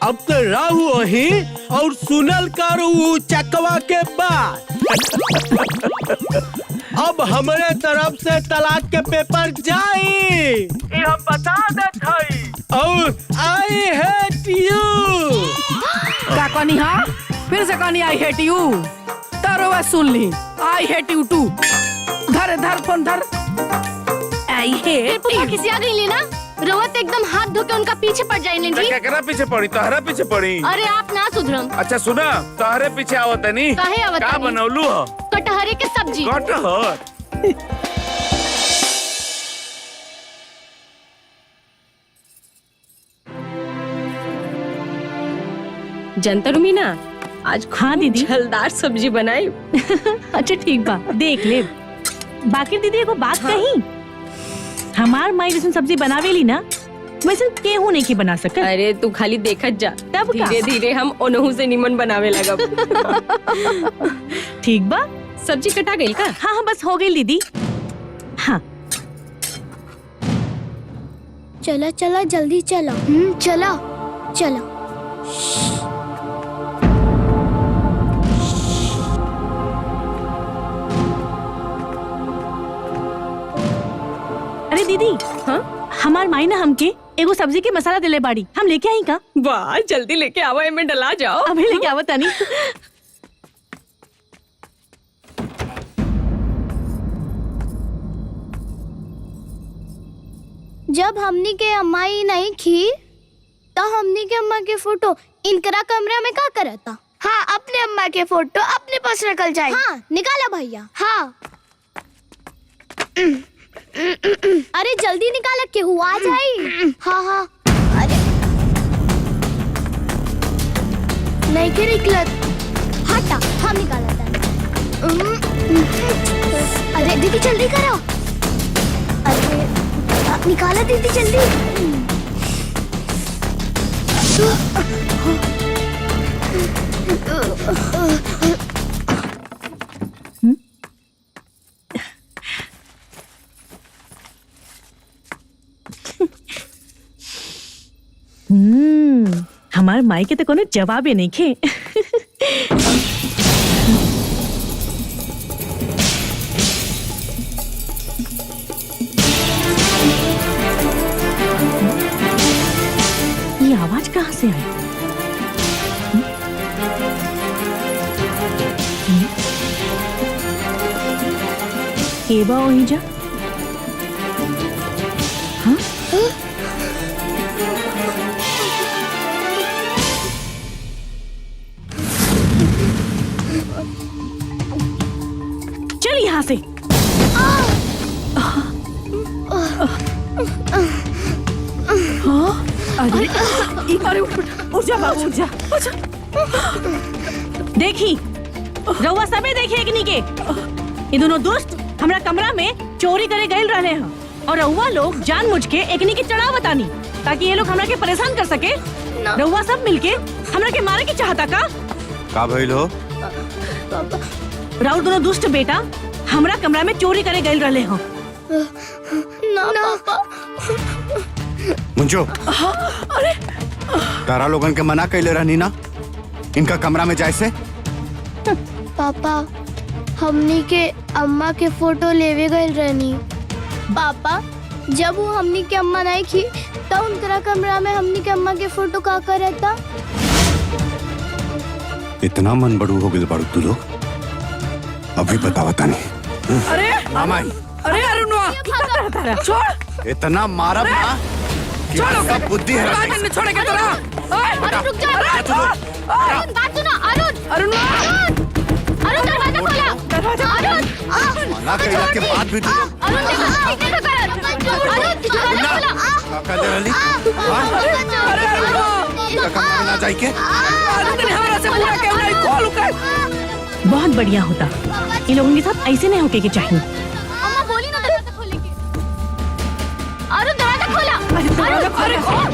अब तो रहू वही और सुनल करू चकवा के बाद। अब हमारे तरफ से तलाक के पेपर जाई हम बता देत हई। और आई हेट यू। का कोनी हाँ? फिर से कोनी आई हेट यू। तरवा सुन ली आई हेट यू टू। धर फोन धर। आई हेट पुआ किसी आ गई लेना रोवत एकदम हाथ धो के उनका पीछे पड़ जाए जी। केकरा पीछे पड़ी? तोहरा पीछे पड़ी। अरे आप ना सुधरम। अच्छा सुना, तोहरे पीछे आवत नहीं। काहे आवत का नहीं? बनौलू हो? कटहरे के सब्जी। कटहर जनता मीना आज हाँ दीदी। झलदार सब्जी बनाई। अच्छा ठीक बा देख ले। बाकी दीदी एगो बात कही, हमार माई जैसे सब्जी बनावेली ना वैसे केहू नहीं की बना सकत। अरे तू खाली देखत जा, तब का? धीरे धीरे हम ओनहु से निमन बनावे लगब। ठीक बा। सब्जी कटा गई का? हाँ हाँ बस हो गई दीदी। हाँ चला चला जल्दी चलो। चलो चलो। अरे दीदी हाँ हमार माई ना हमके एगो सब्जी के मसाला दिले बाड़ी, हम लेके आई का? वाह जल्दी लेके आवा, में डला जाओ। अभी लेके आवत तानी। जब हमनी के अम्मा ही नहीं खी तो हमनी के अम्मा के फोटो इनकरा कमरा में का करता? हाँ अपने अम्मा के फोटो अपने पास रखल जाए। हाँ निकाला भैया। हाँ अरे जल्दी निकाला के हुआ जाई। हाँ हाँ अरे नहीं के निकलत। हटा हम निकाला था। अरे दीदी जल्दी करो। अरे निकाला दीदी जल्दी। हमार माई के तो कोनो जवाब ही नहीं खे। ये आवाज कहाँ से आई? केबा ओही जा? चल यहाँ से। अरे उठ जा बाबू, उठ जा। देखी रउआ सबे देखी एकनी के ये दोनों दोस्त हमरा कमरा में चोरी करे गए रहे हैं और रउआ लोग जानबूझ के एकनी के चढ़ाव बतानी ताकि ये लोग हमरा के परेशान कर सके। रउआ सब मिलके हमरा के मारे की चाहता का भइल हो? राउर दोनों दुष्ट बेटा हमरा कमरा में चोरी करे गए रहे हैं। ना पापा। मुंजो, अरे तारा लोगन के मना कैले रहनी ना इनका कमरा में जाए से? पापा हमनी के अम्मा के फोटो लेवे गए रहनी। पापा जब वो हमनी के अम्मा नहीं थी तो उनकरा कमरा में हमनी के अम्मा के फोटो का रहता। इतना मन बड़ू हो गए बड़ू तू लोग, अभी बतावता नहीं। अरे मामाई, अरे अरुणवा छोड़, इतना मारब ना कि आपका बुद्धि है। अरुण छोड़े के तोरा। अरुण रुक जा। अरुण बात सुनो। अरुण अरुण अरुण दरवाजा खोला। अरुण मना कैला के बाद भी तू अरुण देखो अरुण दरवाजा खोला। का दे रही? हां कमरा में ना जाई के अरुण ने हमरा से पूरा के नहीं खोल के। बहुत बढ़िया होता, इन लोगों के साथ ऐसे नहीं होके के चाहिए। अम्मा बोली ना दरवाजा खोलने के। अरुण दरवाजा खोला। अरे खोल।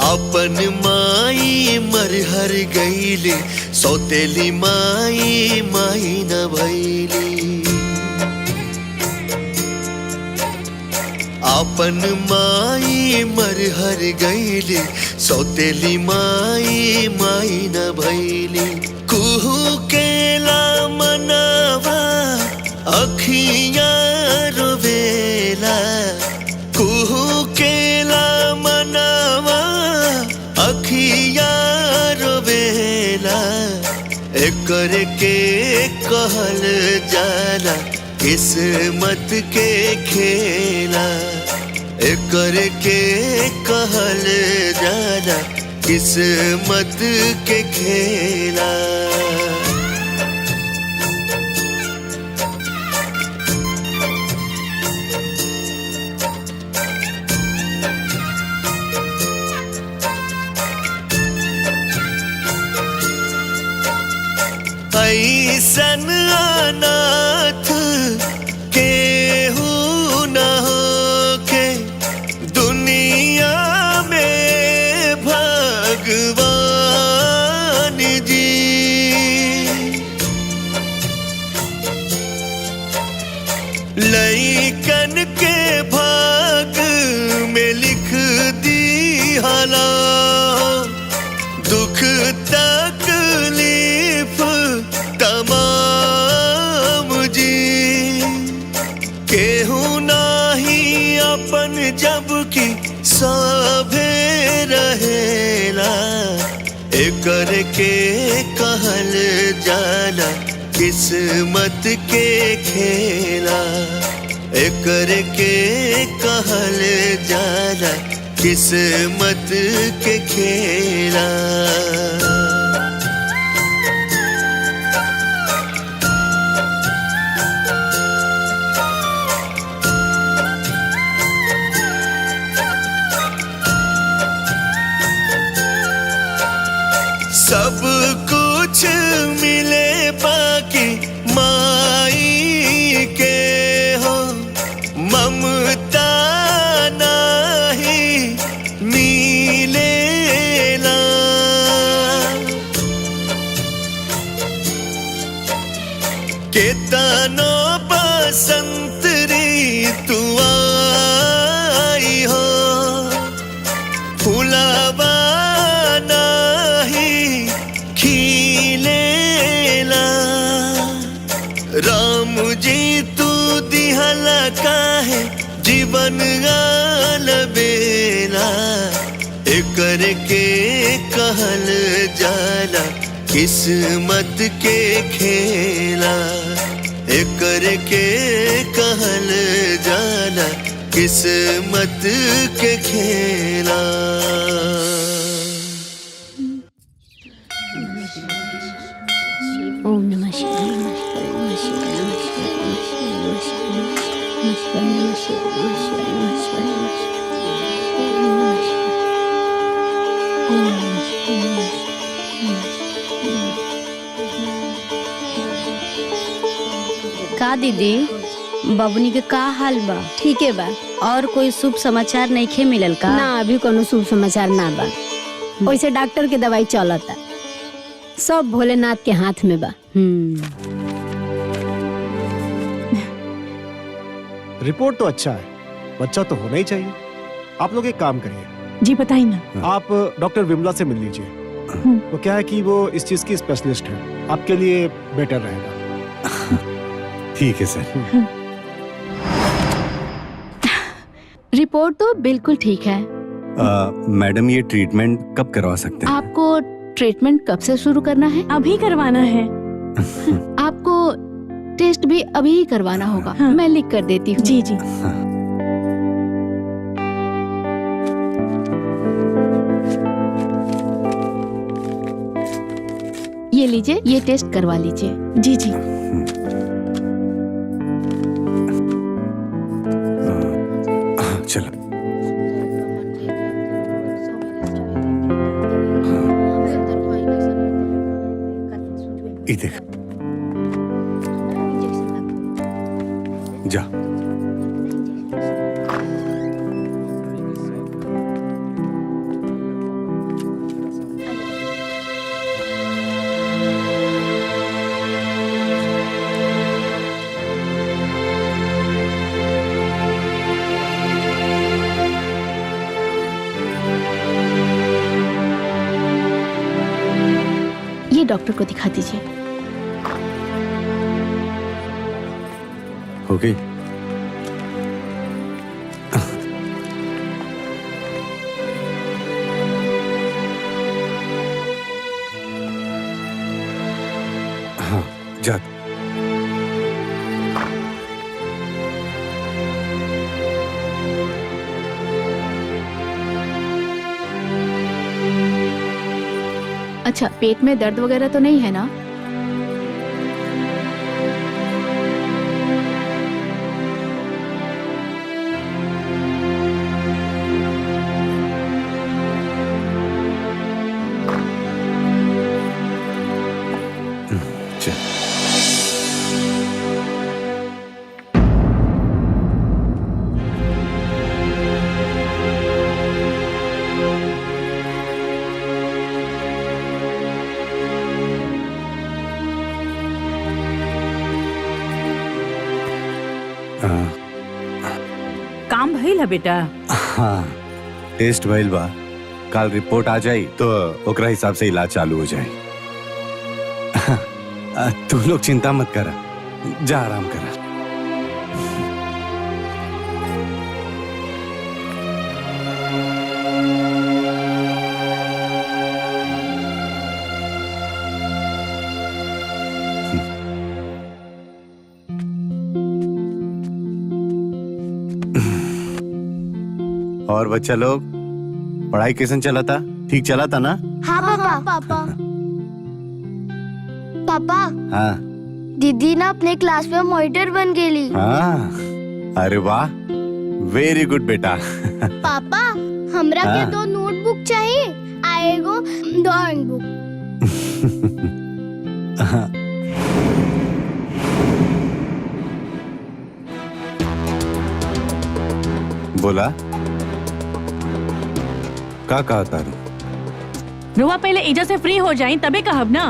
अपन माई मरहर गईली, सौतेली माई माई न भैली। अपन माई मरहर गईली, सौतेली माई माई न भैली। कुहू केला मनावा अखियां रोवेला, कुहू केला मनावा अखिया रोवेला। एकर के कहल जाला किस्मत के खेला, एकर के कहल जाला किस्मत के खेला। ऐसन अनाथ केहू न होके दुनिया में भगवान जी। लइकन के भाग में लिख दी हला दुख तकलीफ तमाम जी। केहू नाही अपन जब की सभे रहेला, एकर के कहल जाला किस्मत के खेला, एकर के कहल जाला किस्मत के खेला। सब कुछ मिले बाकी माई के हो, ममता नहीं मिलेला। केतनो बसंत ऋतु राम जी तू दिहला काहे जीवन गाल बेला एकर के कहल जाला किस्मत के खेला एकर के कहल जाला किस्मत के खेला। ओम नमः शिवाय नमः शिवाय नमः शिवाय नमः शिवाय नमः शिवाय नमः शिवाय नमः शिवाय नमः शिवाय नमः शिवाय नमः शिवाय। का दीदी बबनी के का हाल बा? ठीक है बा। और कोई शुभ समाचार नहीं खे मिलल का? ना अभी कोनो शुभ समाचार ना बा। वैसे डॉक्टर के दवाई चलता, सब भोलेनाथ के हाथ में बा। रिपोर्ट तो अच्छा है, बच्चा तो होना ही चाहिए। आप लोग एक काम करिए। जी बताइए ना। आप डॉक्टर विमला से मिल लीजिए। तो क्या है कि वो इस चीज की स्पेशलिस्ट है, आपके लिए बेटर रहेगा। ठीक है सर। रिपोर्ट तो बिल्कुल ठीक है। मैडम ये ट्रीटमेंट कब करवा सकते हैं? आपको ट्रीटमेंट कब से शुरू करना है? अभी करवाना है। आपको टेस्ट भी अभी ही करवाना होगा। हाँ। मैं लिख कर देती हूँ। जी जी। ये लीजिए, ये टेस्ट करवा लीजिए। जी जी। चलो ये देख जा। ये डॉक्टर को दिखा दीजिए। हो गई? हाँ जा। अच्छा, पेट में दर्द वगैरह तो नहीं है ना? चल। काम भइल है बेटा? हाँ टेस्ट भइल बा, कल रिपोर्ट आ जाई तो ओकरा हिसाब से इलाज चालू हो जाए। तू लोग चिंता मत करा, जा आराम करा। और बच्चा लोग पढ़ाई कैसन चला था? ठीक चला था ना? हाँ पापा। पापा पापा हाँ दीदी ना अपने क्लास में मॉनिटर बन गेली। हाँ अरे वाह, वेरी गुड बेटा। पापा हमरा के हाँ। 2 नोटबुक चाहिए, आएगो ड्राइंग बुक। बोला का कहा तारू? रुआ पहले एजा से फ्री हो जाए तबे कहब ना।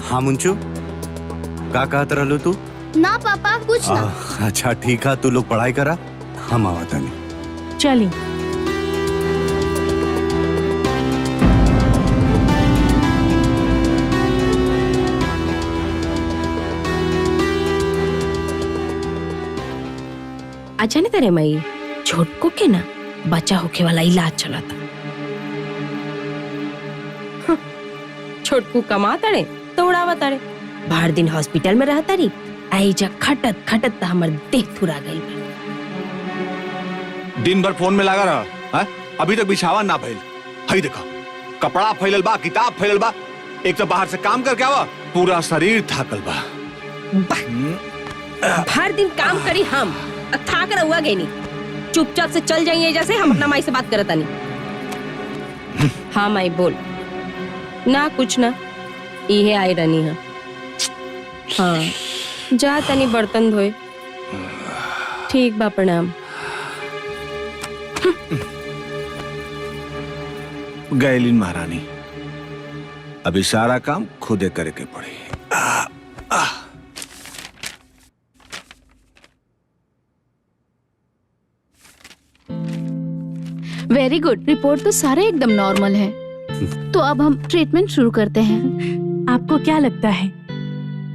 हाँ मुंचू का कहत रहलू तू? ना पापा कुछ ना। अच्छा ठीक है, तू लोग पढ़ाई करा, हम आवता नहीं। चली। अच्छा नहीं तेरे मई छोटको के ना बच्चा होके वाला इलाज चला था। छोटकू कमा तड़े तो उड़ावा तड़े, बाहर दिन हॉस्पिटल में रहता रही, आई जा खटत खटत हमर देह थुरा गई। दिन भर फोन में लगा रहा, अभी तक बिछावा ना फैल। हई देखा कपड़ा फैलल बा, किताब फैलल बा, एक तो बाहर से काम करके आवा, पूरा शरीर थाकल बा। हर दिन काम करी हम थाक रहुआ गई नहीं, चुपचाप से चल जाइए जैसे हम अपना माई से बात करता नहीं। हाँ माई बोल ना, कुछ ना, ये आई रनी है। हाँ जा तनी बर्तन धोए। ठीक बा, प्रणाम। गैलिन महारानी, अभी सारा काम खुदे करे के पड़ी। वेरी गुड, रिपोर्ट तो सारे एकदम नॉर्मल है। तो अब हम ट्रीटमेंट शुरू करते हैं। आपको क्या लगता है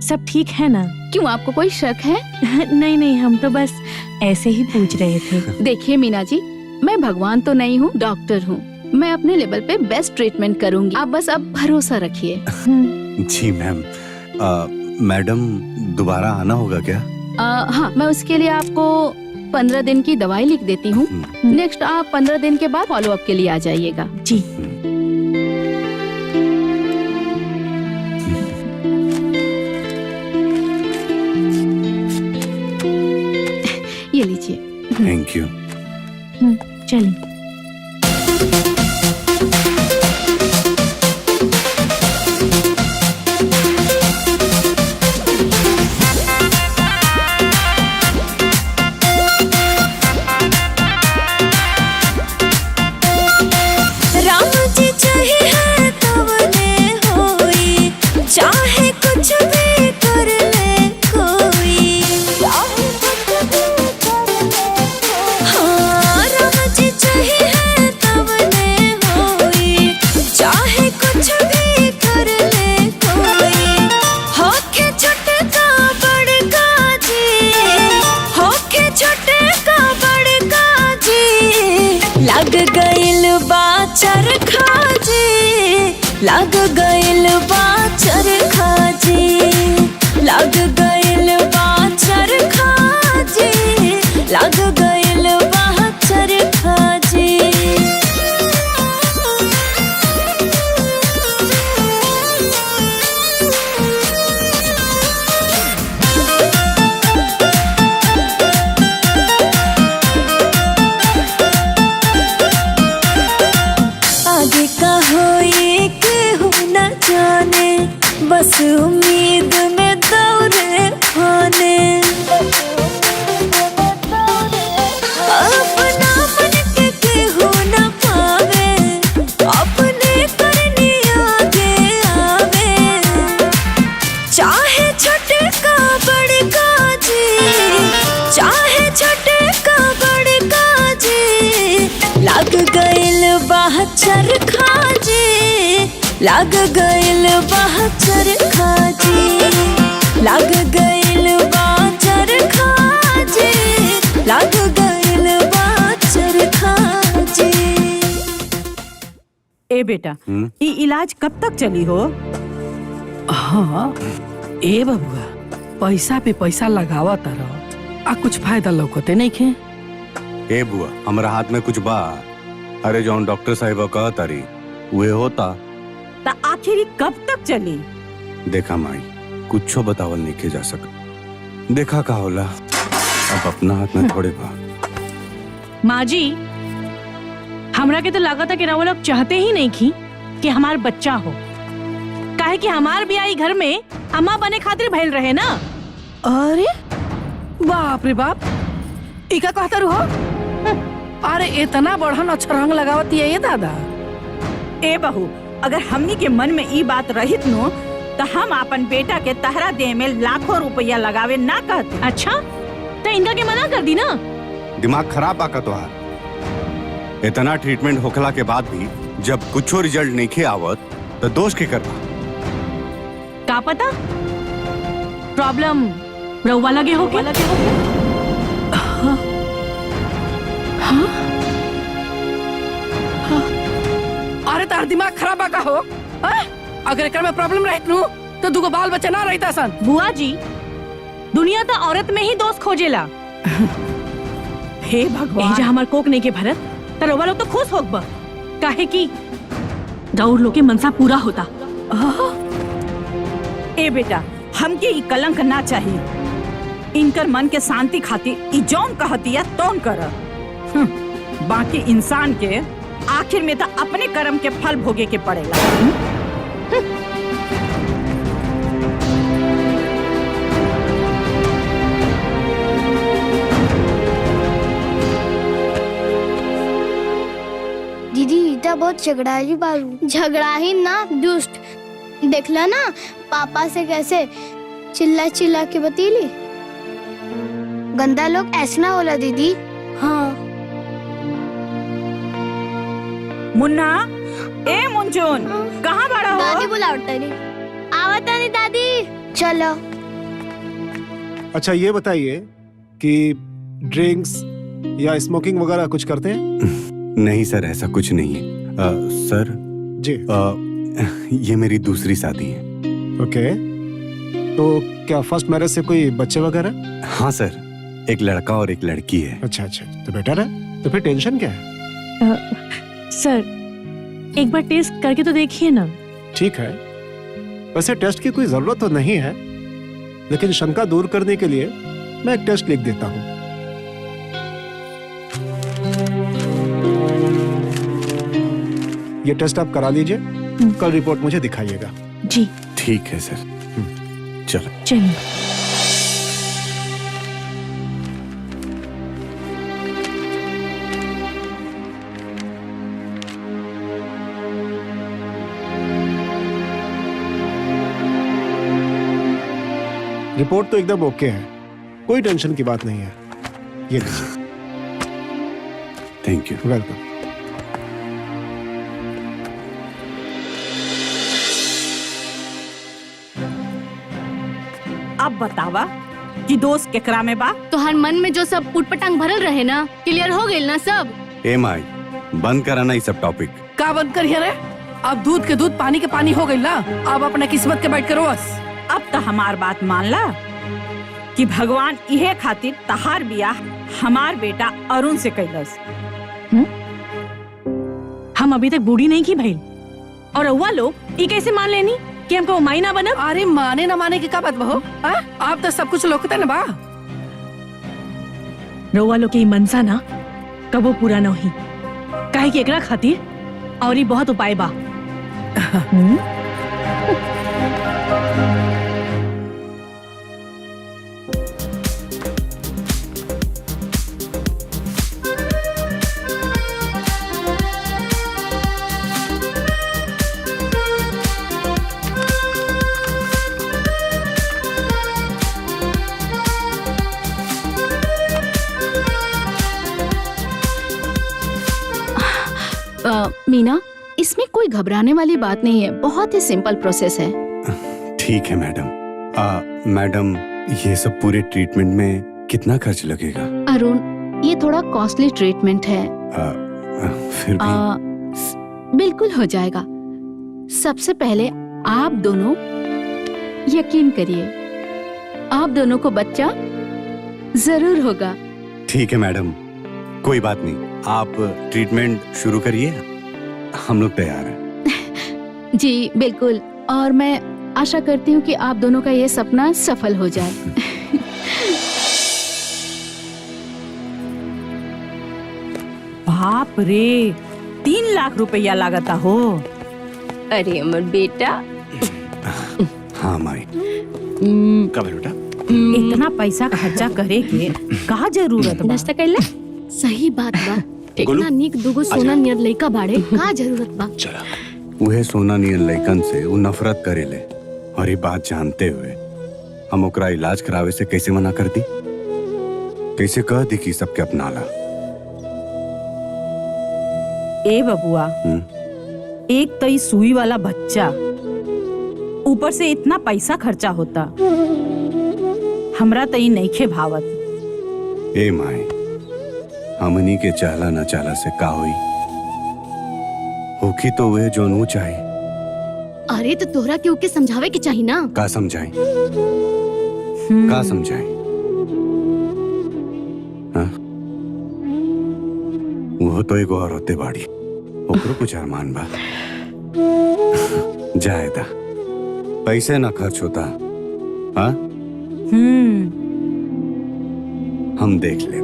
सब ठीक है ना? क्यों, आपको कोई शक है? नहीं नहीं, हम तो बस ऐसे ही पूछ रहे थे। देखिए मीना जी, मैं भगवान तो नहीं हूँ, डॉक्टर हूँ। मैं अपने लेवल पे बेस्ट ट्रीटमेंट करूंगी, आप बस अब भरोसा रखिए। जी मैम। मैडम दोबारा आना होगा क्या? हाँ, मैं उसके लिए आपको 15 दिन की दवाई लिख देती हूँ। नेक्स्ट आप 15 दिन के बाद फॉलो अप के लिए आ जाइएगा। जी। ये लीजिए। Thank you. चलिए। चाहे कुछ भी कर ले कोई, हाँ राम जी चाहिए तब ने होई, चाहे कुछ भी कर ले कोई, होके छोटका बड़का जी, होके छोटका बड़का जी, लग गइल बा चरखा जी, लग गइल बा चरखा जी, लग गइल बा चरखा जी, लग गइल बा चरखा जी। आगे का होए केहू न जाने, बस उम्मीद में दौड़े खाने, अपना मन के केहू न पावे, अपने करनी आगे आवे, चाहे छोटका बड़का जी, चाहे छोटका बड़का जी, लग गइल बा चरखा जी, लग गइल बा चरखा जी, लग गइल बा चरखा जी, लग गइल बा चरखा जी। ए बेटा, ये इलाज कब तक चली हो? हाँ ए बबुआ, पैसा पे पैसा लगावा तारा आ कुछ फायदा लौकते नहीं खे। ए बुआ, हमरा हाथ में कुछ बा? अरे जौन डॉक्टर साहिबा कहा तारी वे होता। ता आखिर ये कब तक चली? देखा माई, कुछो बतावल नहीं के जा सका। देखा का होला, अब अपना हाथ में थोड़े बा। माँ जी, हमरा के तो लगा था कि रउआ लोग चाहते ही नहीं की कि हमार बच्चा हो, काहे कि हमार भी आई घर में अम्मा बने खातिर भइल रहे ना। अरे बाप रे बाप, इका कहता रहो। अरे इतना बढ़न अच्छा रंग लगावती है ये दादा। ए बहू, अगर हमनी के मन में ई बात रहित नो तो हम अपन बेटा के तहरा दे में लाखों रुपया लगावे ना कहते। अच्छा, तो इनका के मना कर दी ना। दिमाग खराब आका तोहार। इतना ट्रीटमेंट होखला के बाद भी जब कुछो रिजल्ट नहीं खे आवत तो दोष के करबा। का पता प्रॉब्लम रउआ लगे हो के? अरे तार दिमाग खराब बा का हो? हाँ? अगर एकर में प्रॉब्लम रहत नु तो दुगो बाल बच्चा ना रहता सन। बुआ जी, दुनिया तो औरत में ही दोस्त खोजेला। हे भगवान, एजा हमार कोक नहीं के भरत तो रउआ लोग तो खुश होग काहे कि दौड़ लोग के मनसा पूरा होता। ए बेटा, हमके ई कलंक ना चाहिए। इनकर मन के शांति खातिर ई जौन कहतिया तौन कर। बाकी इंसान के आखिर में तो अपने कर्म के फल भोगे के पड़ेला। दीदी इतना बहुत झगड़ाई बालू। झगड़ा ही ना दुष्ट। देखला ना पापा से कैसे चिल्ला चिल्ला के बतीली। गंदा लोग ऐसा ना होला दीदी। हाँ मुन्ना, ए मुंचुन, कहाँ बड़ा हो? दादी बुलावता नहीं। आवता नहीं दादी। चलो। अच्छा ये बताइए कि ड्रिंक्स या स्मोकिंग वगैरह कुछ करते हैं? नहीं सर, ऐसा कुछ नहीं है। सर जी, ये मेरी दूसरी शादी है। ओके, तो क्या फर्स्ट मैरिज से कोई बच्चे वगैरह? हाँ सर, एक लड़का और एक लड़की है। अच्छा अच्छा, तो बेटर है। तो फिर टेंशन क्या है? सर एक बार टेस्ट करके तो देखिए ना। ठीक है, वैसे टेस्ट की कोई जरूरत तो नहीं है, लेकिन शंका दूर करने के लिए मैं एक टेस्ट लिख देता हूँ। ये टेस्ट आप करा लीजिए, कल रिपोर्ट मुझे दिखाइएगा। जी ठीक है सर, चलो। चलिए। रिपोर्ट तो एकदम ओके है, कोई टेंशन की बात नहीं है। ये लीजिए। Thank you. वेलकम। अब बतावा कि दोस्त केकरा में बा? तो हर मन में जो सब उटपटांग भरल रहे ना, क्लियर हो गइल ना सब? ए माई, बंद कराना ये सब टॉपिक। का बंद करिए रे? अब दूध के दूध पानी के पानी हो गई ना। अब अपने किस्मत के बैठ करो बस। अब तो हमार बात मान ला कि भगवान इहे खातिर तहार बियाह हमार बेटा अरुण से कैलस। हम अभी तक बूढ़ी नहीं की भाई, और रउआ लोग ये कैसे मान लेनी कि हमको माई ना बनब? अरे माने ना माने की का बात बहो? आप तो सब कुछ लोकते ना बा। रउआ लोग के ई मनसा ना कबो पूरा न होई, काहे कि एकरा खातिर और ही बहुत उपाय बा। मीना, इसमें कोई घबराने वाली बात नहीं है, बहुत ही सिंपल प्रोसेस है। ठीक है मैडम। मैडम, ये सब पूरे ट्रीटमेंट में कितना खर्च लगेगा? अरुण, ये थोड़ा कॉस्टली ट्रीटमेंट है। फिर भी बिल्कुल हो जाएगा। सबसे पहले आप दोनों यकीन करिए, आप दोनों को बच्चा जरूर होगा। ठीक है मैडम, कोई बात नहीं, आप ट्रीटमेंट शुरू करिए, हम लोग तैयार हैं। जी बिल्कुल, और मैं आशा करती हूँ कि आप दोनों का ये सपना सफल हो जाए। बाप रे, 3 लाख रुपया लागता हो। अरे अमर बेटा। हाँ माई। का बेटा? इतना पैसा खर्चा करे के का जरूरत बा? नाश्ता कर ले। सही बात बा। इतना नीक दुगो सोना नियर लइका बाड़े, का जरूरत बा? चला। वह सोना नियन लइकन से वो नफरत करेले, और ये बात जानते हुए हम ओकरा इलाज करावे से कैसे मना कर दी? कैसे कह दी कि सबके अपना ला? ए बबुआ, एक तो ये सुई वाला बच्चा, ऊपर से इतना पैसा खर्चा होता, हमरा तो ये नइखे भावत। ए माई, हमनी के चाला न चाला से का हुई होखी तो वे जो नू चाहे। अरे तो तोहरा के ओके समझावे के चाहिए ना। का समझाए का समझाए? हाँ? वो तो एगो और होते बाड़ी ओकरो कुछ अरमान बा। जायदा पैसे ना खर्च होता। हाँ हम देख ले।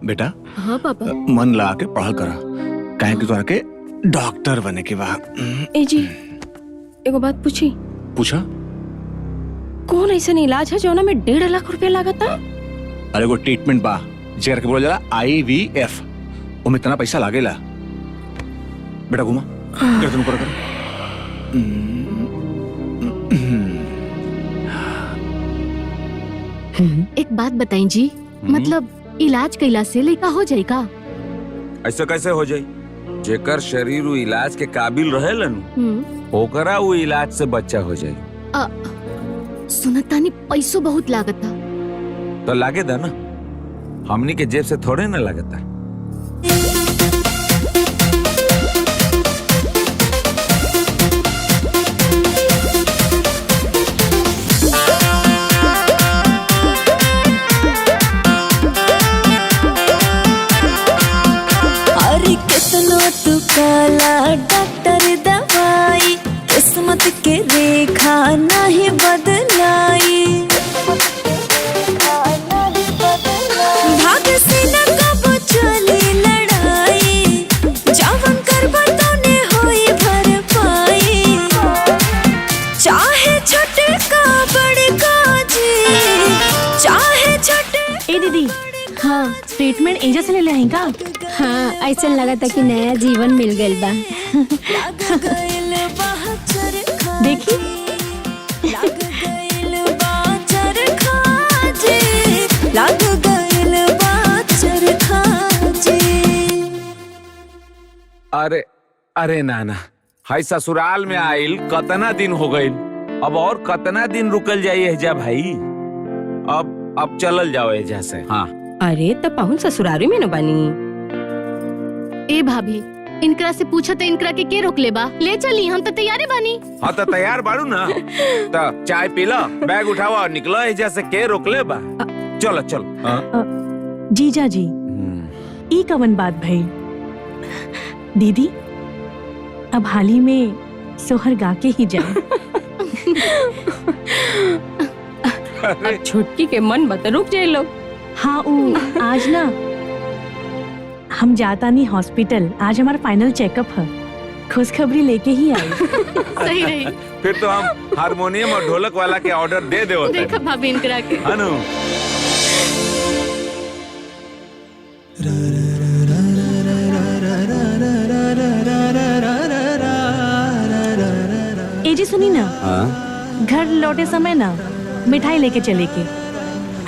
बेटा हाँ पापा। मन लगा के पढ़ा करा काहे कि तोरा के डॉक्टर बने के बाद। ए जी एगो बात पूछी। पूछा। कौन ऐसा इलाज है जो में 1.5 लाख रुपया लागत है? अरे वो ट्रीटमेंट बा जेकर के बोला जाला IVF। उमे इतना पैसा लागेला। बेटा घुमा गर्दन ऊपर कर। एक बात बताई जी, मतलब इलाज कैला से लड़का हो जाएगा? ऐसा कैसे हो जाए? जेकर शरीर वो इलाज के काबिल रहेलन ओकरा वो इलाज से बच्चा हो जाए। सुनतानी पैसों बहुत लागता। तो लागे दा ना, हमनी के जेब से थोड़े ना लगता। अरे कितना तू काला डॉक्टर दवाई किस्मत के रेखा नहीं बदलाई। भाग से न कब चली लड़ाई जवन करबा तोने होई भरपाई। चाहे छोटे का बड़े का जी चाहे छोटे। ए दीदी हाँ ट्रीटमेंट एजा से ले लेंगा। हाँ ऐसा लगा था कि नया जीवन मिल गइल बा। देखी अरे अरे नाना हाय ससुराल में आइल कतना दिन हो गइल, अब और कतना दिन रुकल जाइए एजा भाई। अब चलल जाओ एजा से। हाँ अरे तब पाहुन ससुरारी में न बनी। ए भाभी इनकरा से पूछो तो इनकरा के रोक ले बा? ले चली हम तो तैयार बानी। हाँ तो तैयार बाड़ू ना तो चाय पी लो, बैग उठाओ और निकलो एजा से। के रोक ले बा? चलो चलो। जीजा जी ई कवन बात भई? दीदी अब हाल ही में सोहर गा के ही जाए। अब छुटकी के मन मत रुक जाए लोग। हाँ आज ना हम जाता नहीं हॉस्पिटल, आज हमारा फाइनल चेकअप है, खुशखबरी लेके ही आई। सही रही। फिर तो हम हारमोनियम और ढोलक वाला के ऑर्डर दे दे। देखा भाभी इनकरा के। अनु ए जी सुनी ना, घर लौटे समय ना मिठाई लेके चले के,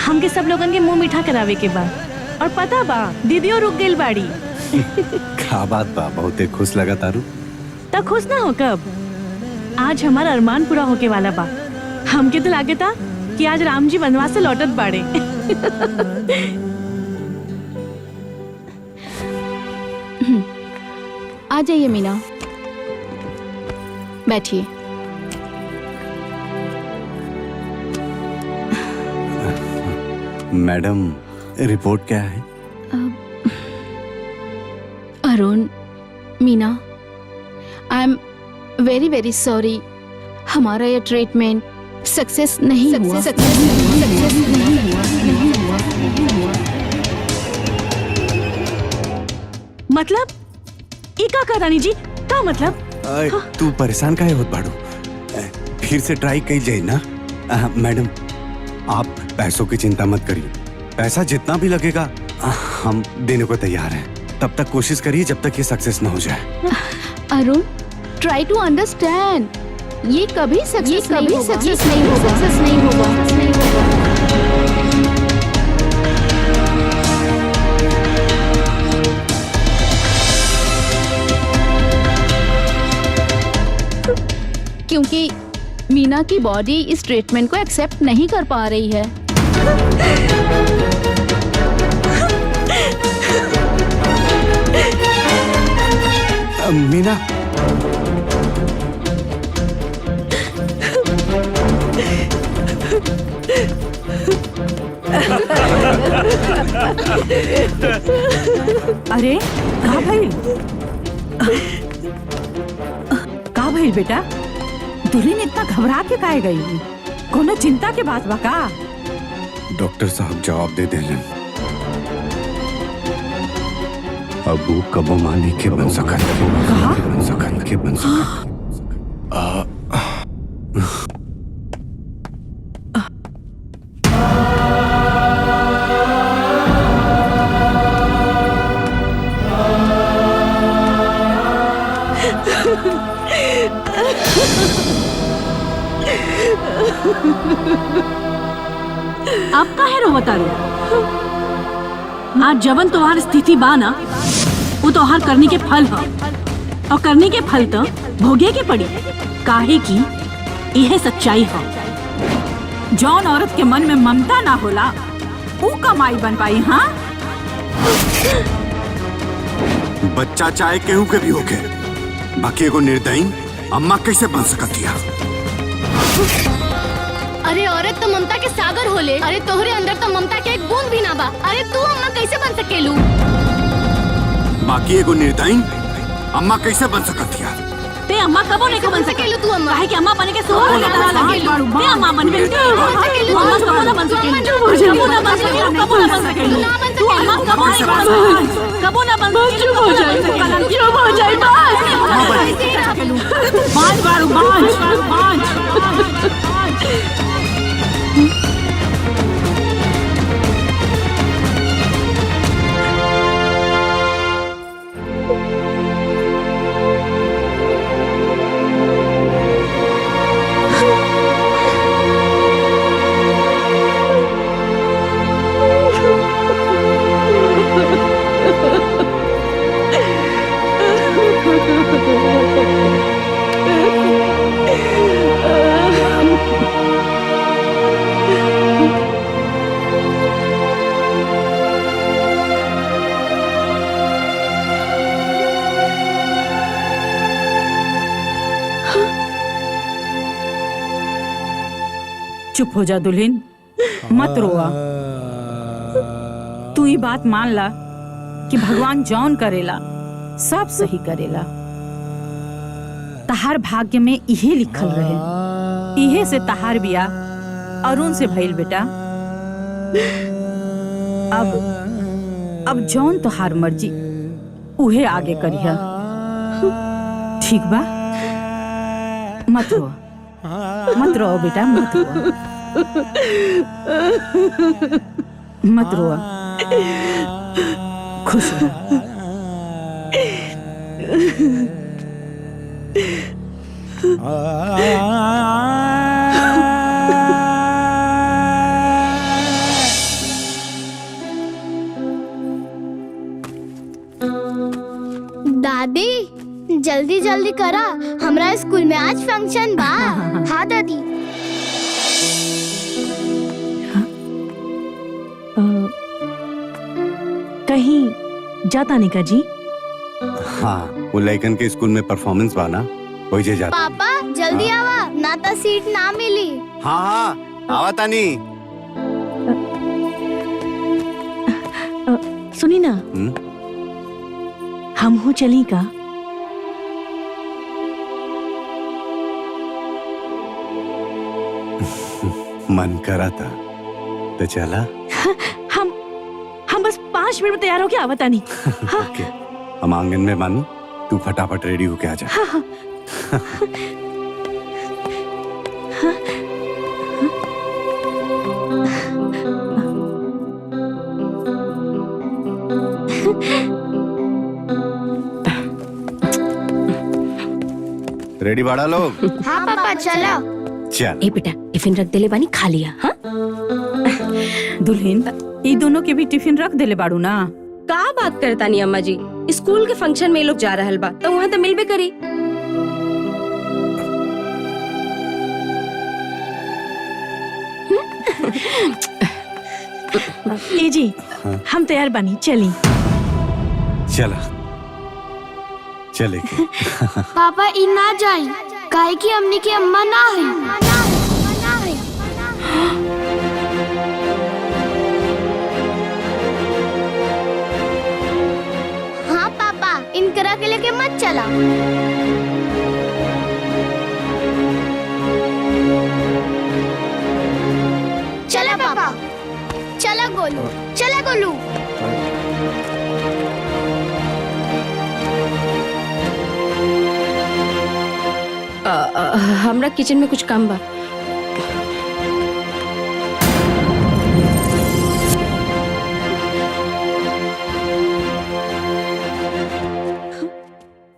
हमके सब लोगन के मुंह मीठा करावे के बा। और पता बा दीदियों रुक गइल बाड़ी। क्या बात बा, बहुते खुश लगा तारू। तो खुश ना हो कब? आज हमारा अरमान पूरा होके वाला बा। हमके तो लागे था कि आज राम जी वनवास से लौटत बाड़े। आ जाइए मीना, बैठिए। मैडम रिपोर्ट क्या है? Arun, Meena, I am very very sorry, हमारा यह ट्रीटमेंट सक्सेस नहीं हुआ। मतलब ई का कहा रानी जी, का मतलब? तू परेशान काहे होत बाड़ू? फिर से ट्राई कई जाए ना। मैडम आप पैसों की चिंता मत करिए, पैसा जितना भी लगेगा हम देने को तैयार हैं। तब तक कोशिश करिए जब तक ये सक्सेस ना हो जाए। अरुण, ट्राई टू अंडरस्टैंड, ये कभी सक्सेस नहीं होगा। क्योंकि मीना की बॉडी इस ट्रीटमेंट को एक्सेप्ट नहीं कर पा रही है। मीना, अरे का भइल बेटा? दुल्हन इतना घबरा के काहे गई? कोनो चिंता के बात बा का? डॉक्टर साहब जवाब दे देलन। अब वो कबो मानी के बन सकत अब काहे रोवता रो? आज जवन तोहार स्थिति बा ना, वो तोहार करनी के फल ह, और करनी के फल तो भोगे के पड़ी। काहे की यह सच्चाई है। जौन औरत के मन में ममता ना होला, वो कमाई बन पाई। हाँ, बच्चा चाहे केहू के भी होके, बाकी एगो निर्दयी अम्मा कैसे बन सकतिया? अरे औरत तो ममता के सागर होले। अरे तोहरे अंदर तो ममता के एक बूंद भी ना बा। अरे तू अम्मा कैसे बन सकेलू? बाकी एगो निर्दयी अम्मा कैसे बन सकतिया? ते अम्मा कबो नहीं बन सकेलू। तू अम्मा काहे कि अम्मा बने के सोच लगा सकेलू। ते अम्मा बन के तू अम्मा कबो ना बन सकेलू। कबो ना बन सकेलू। कबो ना बन सकेलू। तू अम्मा कबो नहीं बन सकेलू। कबो ना बन सकेलू। चुप हो जाए, चुप हो जाए। बाज बारू बाज। चुप हो जा दुल्हन, मत रोआ। तू ये बात मान ला कि भगवान जौन करेला सब सही करेला। तहार भाग्य में इहे लिखल रहे। इहे से तहार बियाह अरुण से भइल बेटा। अब जौन तोहार मर्जी उहे आगे करिया। ठीक बा? मत रो बेटा, मत रो। मत रोआ, खुश रहो। दादी जल्दी जल्दी करा, हमरा स्कूल में आज फंक्शन बा। हाँ दादी। कहीं जाता निका जी? हाँ, वो लड़कन के स्कूल में परफॉर्मेंस बा ना, वही जे जाता। पापा जल्दी आवा, ना तो सीट ना मिली। हाँ, आवा तानी। सुनी ना, हम हो चली का? मन करा था तो चला। हम बस 5 मिनट में तैयार होके आवता नहीं। हाँ? ओके, हम आंगन में मानू, तू फटाफट रेडी होके आ जा। हाँ, हाँ। रेडी बाड़ा लोग? हाँ पापा चलो। चल। ए बेटा टिफिन रख देले बानी, खा लिया। हाँ दुल्हन, ये दोनों के भी टिफिन रख देले बाड़ू ना? का बात करता नहीं अम्मा जी, स्कूल के फंक्शन में ये लोग जा रहल बा तो वहाँ तो मिलबे करी। ए जी हम तैयार बनी चली। चला चले के। पापा इ ना जाई काहे कि हमनी के अम्मा ना है। हाँ पापा इनकरा के लेके मत चला। चला पापा चला गोलू चला गोलू। हमरा किचन में कुछ काम बा।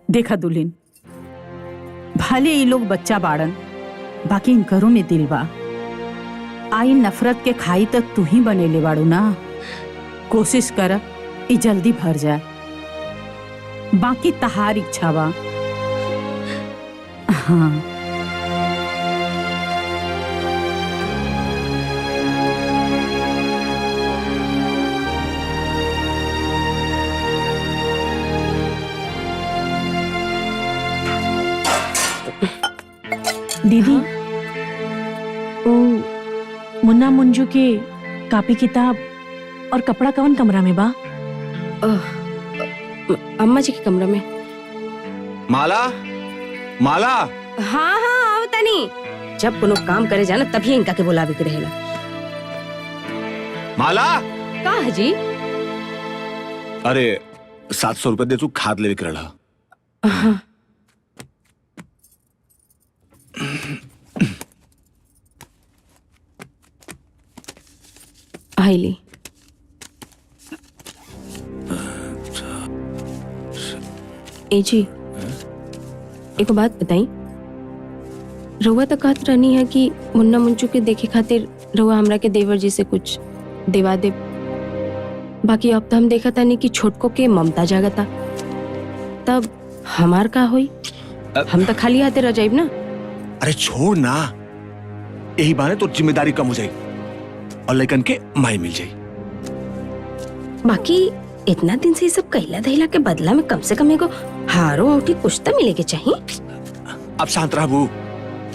देखा दुल्हन, भले ये लोग बच्चा बाड़न, बाकी इन घरों में दिल बा। आई नफरत के खाई तक तू ही बनेले बाड़ू ना। कोशिश कर ई जल्दी भर जाए, बाकी तहार इच्छा बा। हाँ दीदी ओ मुन्ना मुंजू के कापी किताब और कपड़ा कवन कमरा में बा? अम्मा जी के कमरा में। माला माला। हाँ हाँ आओ तनी। जब कोनो काम करे जाना तभी इनका के बुलावे के रहेला। माला का है जी? अरे 700 रुपए दे तू खाद लेवे के रहा। हाँ। आईली ए जी एक बात बताई। रउआ तो कहत रहनी है कि मुन्ना मुंचू के देखे खातिर रउआ हमरा के देवर जी से कुछ देवा दे। बाकी अब तो हम देखा था नहीं कि छोटको के ममता जागता, तब हमार का होई? हम तो खाली हाथे रह जाइब ना। अरे छोड़ ना, यही बहाने तो जिम्मेदारी कम हो जाएगी और लेकिन के माई मिल जाएगी। बाकी इतना दिन से ये सब कहला दहला के बदला में कम से कम एगो हारो अंगूठी कुछ तो मिले के चाहिए। अब शांत रह बू।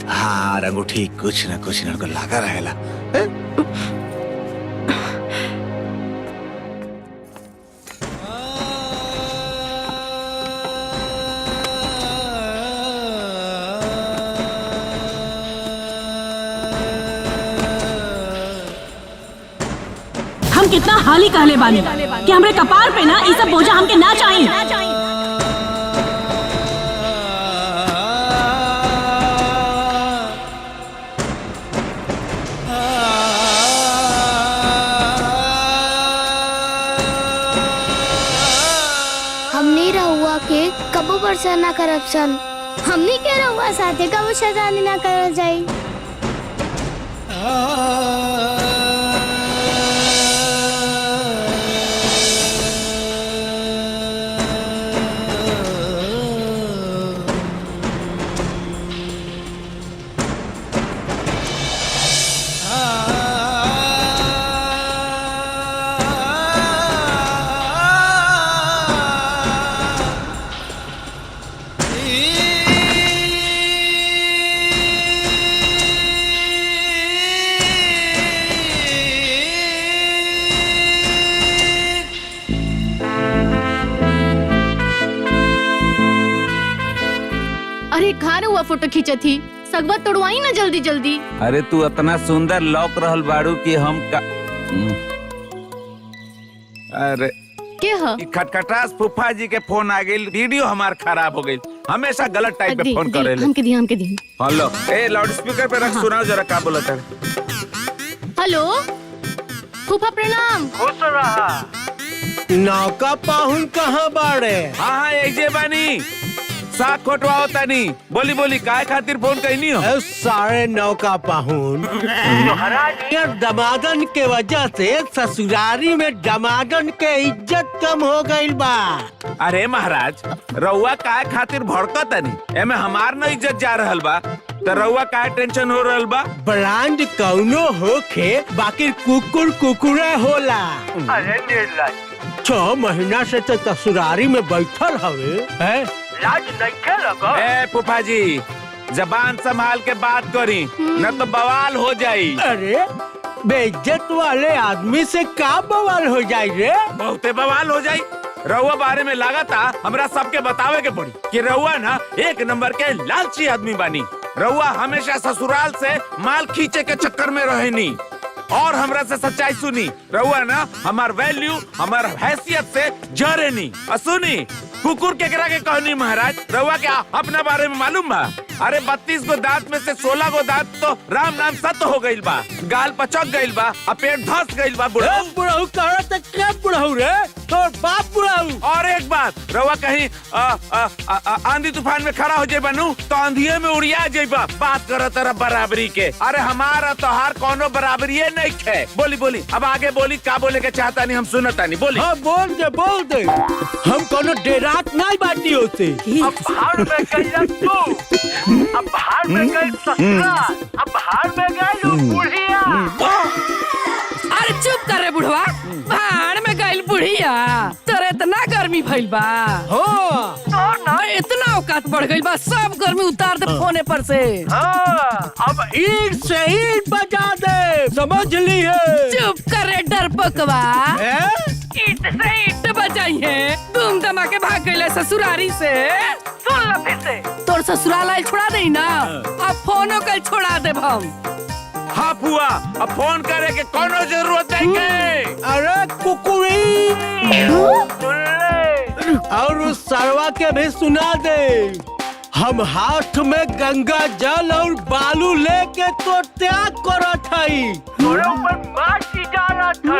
हार अंगूठी कुछ ना लगा रहेला। हम कितना हाल ही कहले बानी कि हमरे कपार पे ना ये सब बोझा हमके ना चाहिए। हमनी रहुआ के कबो परेशान ना करप्शन। हमनी के रहुआ साथे कबो शैतानी ना करल जाई। अरे खार हुआ फोटो खींचा थी, सगवा तोड़वाई ना जल्दी जल्दी। अरे तू इतना सुंदर लौक रहल बाड़ू कि हम का अरे के ह? खटखटास फूफा जी के फोन आ गई, वीडियो हमार खराब हो गई। हमेशा गलत टाइप पे फोन करे ले। हमके दी। हेलो ए लाउड स्पीकर पे रख, सुनाओ जरा का बोलत है। हेलो फूफा प्रणाम। खुश रहा। नौका पाहुन कहाँ बाड़े? हाँ एक जे बानी साख खोटवाओ तनी। बोली बोली काय खातिर फोन कहनी हो? सारे नौका पाहुन दमादन के वजह से ससुरारी में दमादन के इज्जत कम हो गई बा। अरे महाराज रउआ काय खातिर भड़कत तनी? एमे हमार न इज्जत जा रहल बा। तो रउआ का टेंशन हो रहल बा? ब्रांड कौनो होखे बाकी कुकुर कुकुरे होला। अरे निर्लज 6 महीना से तो ससुरारी में बैठल हवे है? लाज नहीं लगा। ए फूफा जी जबान संभाल के बात करी न तो बवाल हो जाई। अरे बेइज्जत वाले आदमी से का बवाल हो जाई रे? बहुते बवाल हो जाई। रउआ बारे में लगा था हमरा सबके बतावे के पड़ी कि रउआ ना एक नंबर के लालची आदमी बानी। रउआ हमेशा ससुराल से माल खींचे के चक्कर में रहेनी और हमरा से सच्चाई सुनी। रउआ ना हमार वैल्यू हमार हैसियत से जरे नी। सुनी कुकुर केकरा के कहनी महाराज? रउआ क्या अपना बारे में मालूम बा? अरे 32 गो दांत में से 16 गो दांत तो राम नाम सत्य हो गइल बा, गाल पचक गइल बा, पेट धस गइल बा। बुढ़ऊ कह तक क्या बुढ़ऊ रे? तोर बाप बुढ़ऊ। और एक बात रउआ कहीं आंधी तूफान में खड़ा हो जाए बनू तो आंधिये में उड़िया जाइबा। बात करत तरह बराबरी के। अरे हमारा तोहार कोनो बराबरी नहीं है। बोली बोली अब आगे बोली का बोले के चाहता नहीं हम सुनता नहीं। बोली। हाँ बोल दे हम कोनो डेरात नहीं बाटी होते। अब बाहर में गई तू, अब बाहर में गई ससुराल, अब बाहर में गई बुढ़िया। अरे चुप कर रे बुढ़वा। भाड़ में गइल बुढ़िया तोरे इतना गर्मी भइल बा हो तो ना इतना औकात बढ़ गइल बा सब गर्मी उतार दे फोने पर से। हाँ, अब ईट से ईट बजा दे समझ ली है। चुप कर रे डरपकवा। ईट से ईट बजाई है तुम धमाके भाग गइले ससुरारी से। सुन ला फिर से। तोर ससुराल आइल छोड़ा दे ना अब फोनो कल छोड़ा दे हम। हाँ फुआ अब फोन करे के कोनो जरूरत नहीं के। अरे कुकुरी और उस सरवा के भी सुना दे। हम हाथ में गंगा जल और बालू लेके तो त्याग करत हई। तोरे ऊपर माची जा रहा था।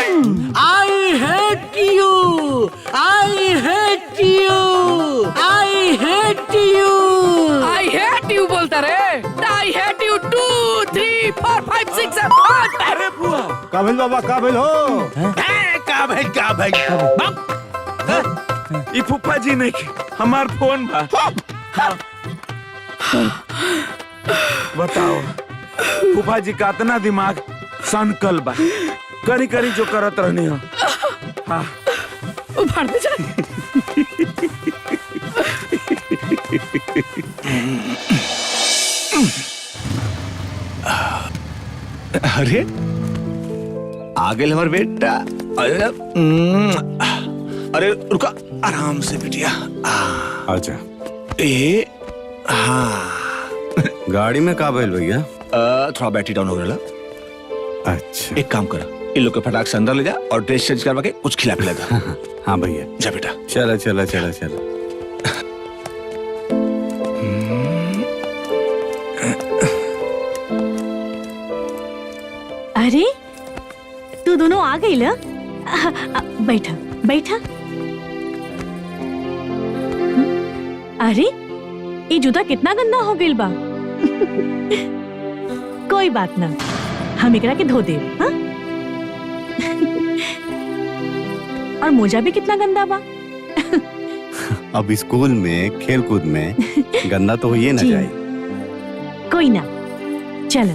I hate you, I hate you, I hate you, I hate you बोलता रे। I hate you 2, 3, 4, 5, 6, 7, 8। अरे फुआ काबिल बाबा काबिल हो। का भाई ई फूफा जी नहीं हमार फोन बा। बताओ फूफा जी का इतना दिमाग सनकल बा करी करी जो करत रहनी हो। हाँ उभार दे जा। अरे आगे हमारे बेटा। अरे रुका आराम से बिटिया। अच्छा ए हाँ गाड़ी में का बैल भैया? थोड़ा बैटरी डाउन हो गया। अच्छा एक काम करा इन लोग के फटाक से अंदर ले जा और ड्रेस चेंज करवा के कुछ खिला पिला दे। हाँ भैया जा बेटा। चला चला चला चला। अरे तू दोनों आ गई ल? बैठा बैठा। अरे ये जूता कितना गंदा हो गइल बा। कोई बात ना हम एकरा के धो देब। हाँ? और मोजा भी कितना गंदा बा। अब स्कूल में खेल कूद में गंदा तो ये ना जी। जाए। कोई ना चल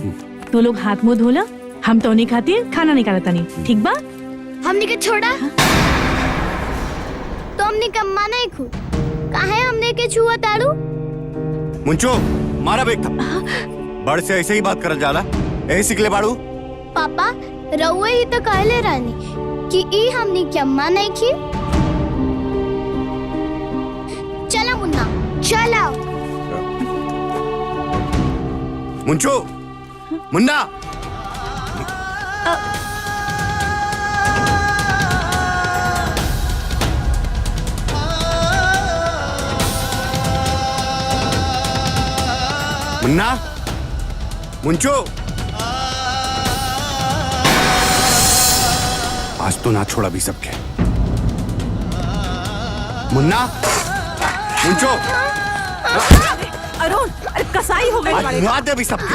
तू लोग हाथ मुंह धोला हम तो नहीं खातिर खाना निकालता नहीं। ठीक बा? हमने के छोड़ा तो हमने का माना ही खुद काहे हमने के छुआ ताड़ू। मुंचो मारा बेग था बड़ से ऐसे ही बात करल जाला। ऐसे सिखले बाड़ू। पापा रउए ही तो कहले रानी कि ई हमने के अम्मा नहीं की। चला मुन्ना चला। मुंचो मुन्ना मुन्ना मुंचो आज तो ना छोड़ा भी सबके। मुन्ना मुंचो अरुण अरे कसाई हो गई आज मुआ दे भी सबके।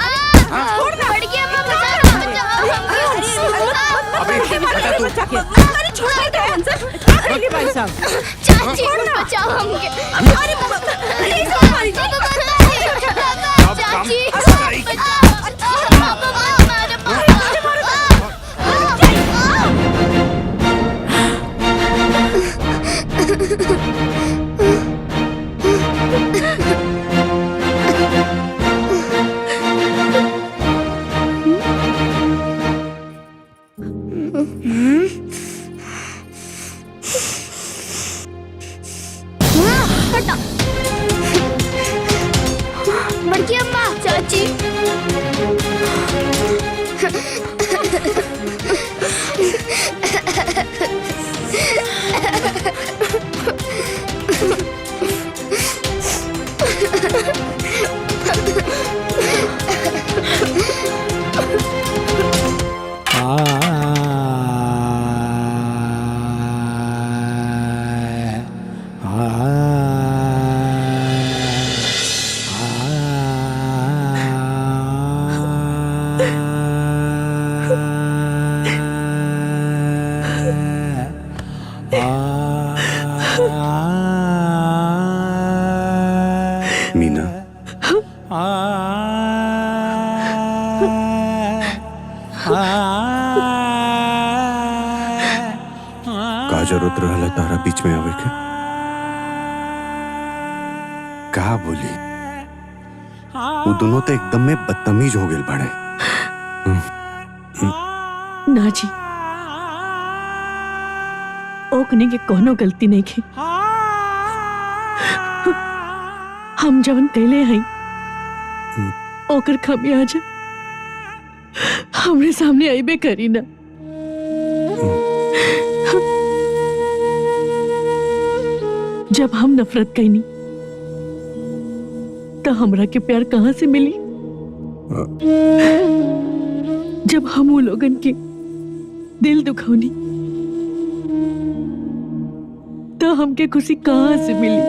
छोड़ ना लड़की अम्मा बचा लो बचा। अरे छोड़ दे अंसर। भाई साहब चाची बचाओ हमके। अरे प्लीज हमारी चाची बड़की अम्मा चाची मीना का जरूरत रहला तारा बीच में आवे के? का बोली? वो दोनों तो एकदम में बदतमीज हो गए बड़े। ना जी, ओकने के कोनो गलती नहीं की। हम जवन कहले हई ओकर खमियाजा हमरे सामने आईबे करी ना। जब हम नफरत कईनी तो हमरा के प्यार कहाँ से मिली? जब हम वो लोगन के दिल दुखौनी तो हमके खुशी कहाँ से मिली?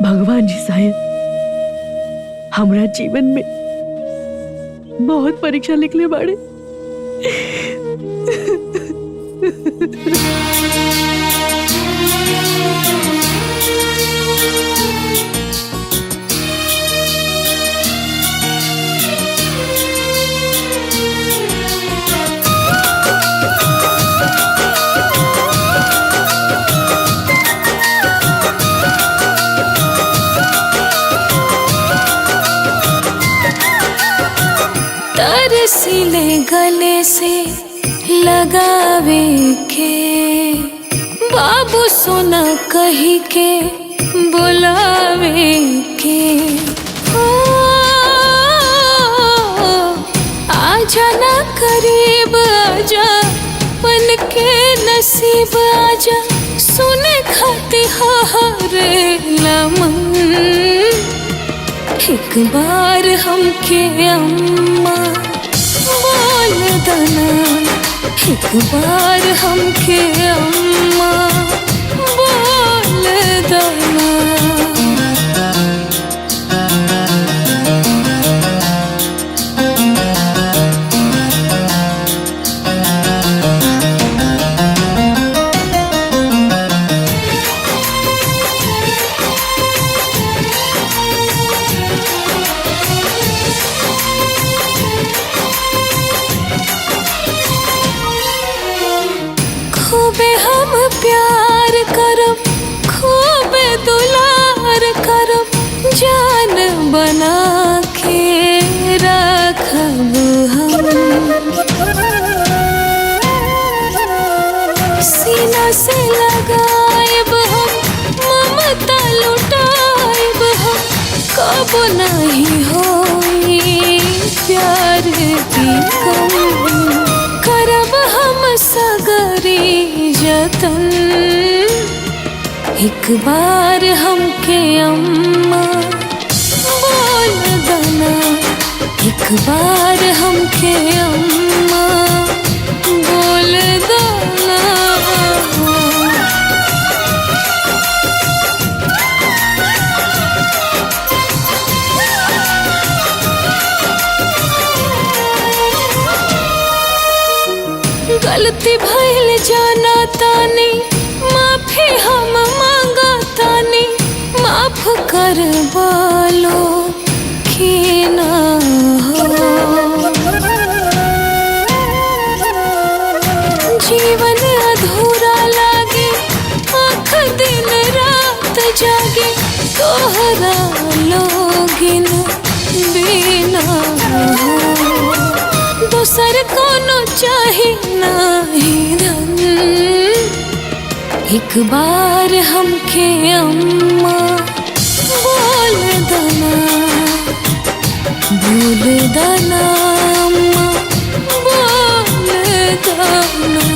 भगवान जी शायद हमरा जीवन में बहुत परीक्षा लिखले बाड़े। तरसीले गले से लगावे के बाबू सोना कही के बुलावे के आजा ना करीब आजा बन के नसीब आजा सुने खाती हारे लमन एक बार हमके अम्मा बोल दना एक बार हमके अम्मा बोल दना खूबे हम प्यार करब खूबे दुलार करब जान बना के रखब हम सीना से लगाएब हम ममता लुटाएब हम कब नहीं होई प्यार की कमी करब हम सगरी जतन एक बार हमके अम्मा बोल दना एक बार हमके अम्मा बोल दना गलती भइल जाना तानी माफी हम मांगा तानी माफ कर बोलो कि ना हो। जीवन अधूरा लागे, आँख दिन रात जागे, तोहरा लोगिन बिना हो। दूसर कोनो चाही नाही धन, एक बार हमके अम्मा बोल दना, बोल दना अम्मा, बोल दना।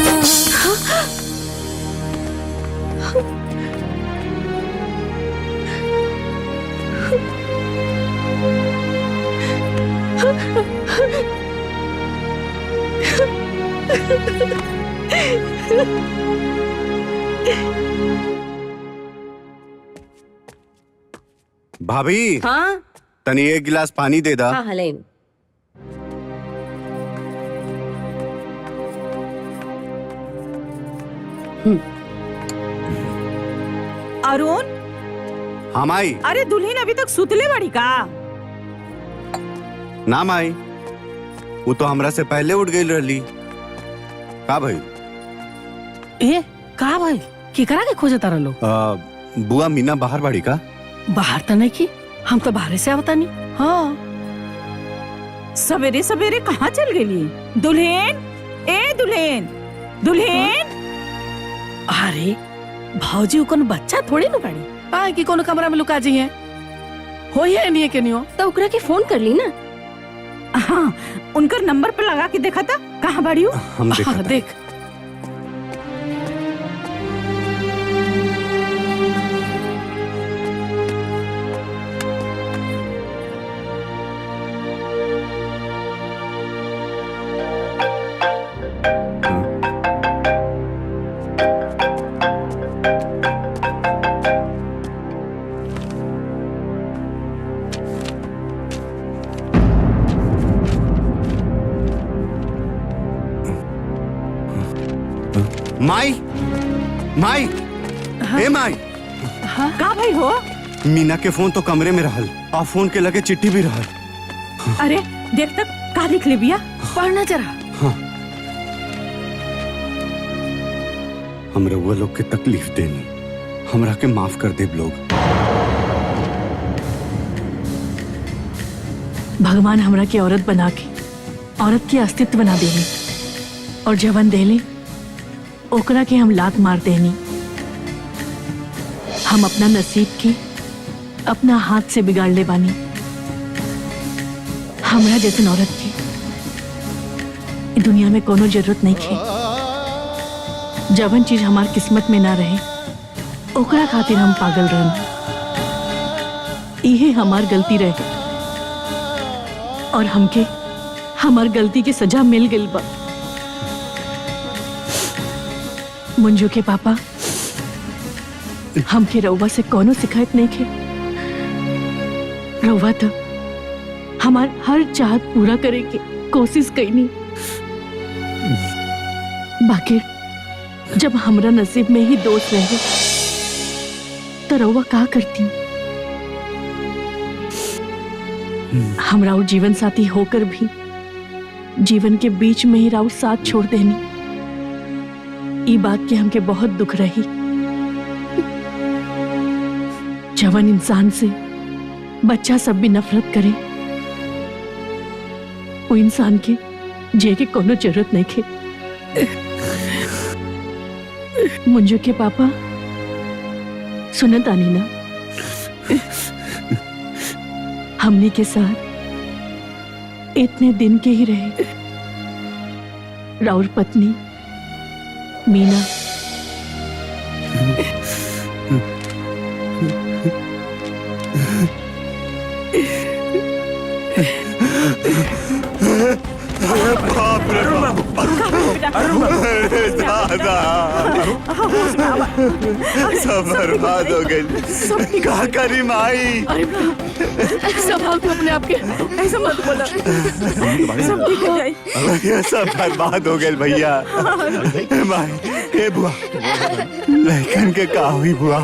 भाभी हाँ तनी एक गिलास पानी दे दा। हाँ हलेन। अरुण, हाँ माई। अरे दुल्हन अभी तक सुतले बड़ी का? ना माई, वो तो हमरा से पहले उठ गई रहली। का भाई? ए का भाई? केकरा के खोजता रहलो? बुआ मीना बाहर बाड़ी का? बाहर तो नहीं की, हम तो बाहर से आवता नहीं। हाँ सवेरे सवेरे कहाँ चल गई दुल्हन? ए दुल्हन, दुल्हन! अरे भौजी उकन बच्चा थोड़ी न बाड़ी आ कि कोनो कमरा में लुका जी है। हो या नहीं के नहीं हो तो उकरा के फोन कर ली ना। हाँ उनकर नंबर पे लगा के देखा था कहाँ बाड़ी हो। हम देखा था। देख माई, माई, ए माई। हाँ का भाई हो? मीना के फोन तो कमरे में रहल और फोन के लगे चिट्ठी भी रहल। अरे देख तक का लिख ले बिया, पढ़ना जरा। हाँ। हमरा वो लोग के तकलीफ देनी, हमरा के माफ कर दे लोग। भगवान हमरा के औरत बना के औरत के अस्तित्व बना देनी और जवन देले ओकरा के हम लात मार देनी। हम अपना नसीब के अपना हाथ से बिगाड़ ले बानी। हमरा जैसे औरत की दुनिया में कोनो जरूरत नहीं है। जवन चीज हमार किस्मत में ना रहे ओकरा खातिर हम पागल रहन। इहे हमार गलती रहे और हमके हमार गलती के सजा मिल गई बा। मंजू के पापा हमके रउवा से कोनो शिकायत नहीं थे। रउवा तो हमार हर चाहत पूरा करे के कोशिश कईनी, बाकी जब हमरा नसीब में ही दोष रहे तो रउवा का करती? हम राउर जीवन साथी होकर भी जीवन के बीच में ही राउर साथ छोड़ देनी। ई बात के हमके बहुत दुख रही। जवान इंसान से बच्चा सब भी नफरत करे, वो इंसान के जे के कोनो जरूरत नहीं खे। मंजू के पापा सुनत आनी ना, हमने के साथ इतने दिन के ही रहे। राउर पत्नी मीना बाप रे अरे दादा, सब बर्बाद हो गई। क्या करी माई? संभाल तू अपने आप के, ऐसा मत बोला। सब ठीक हो जाए। भैया सब बर्बाद हो गए भैया। माई ए बुआ, लड़कन के का हुई बुआ?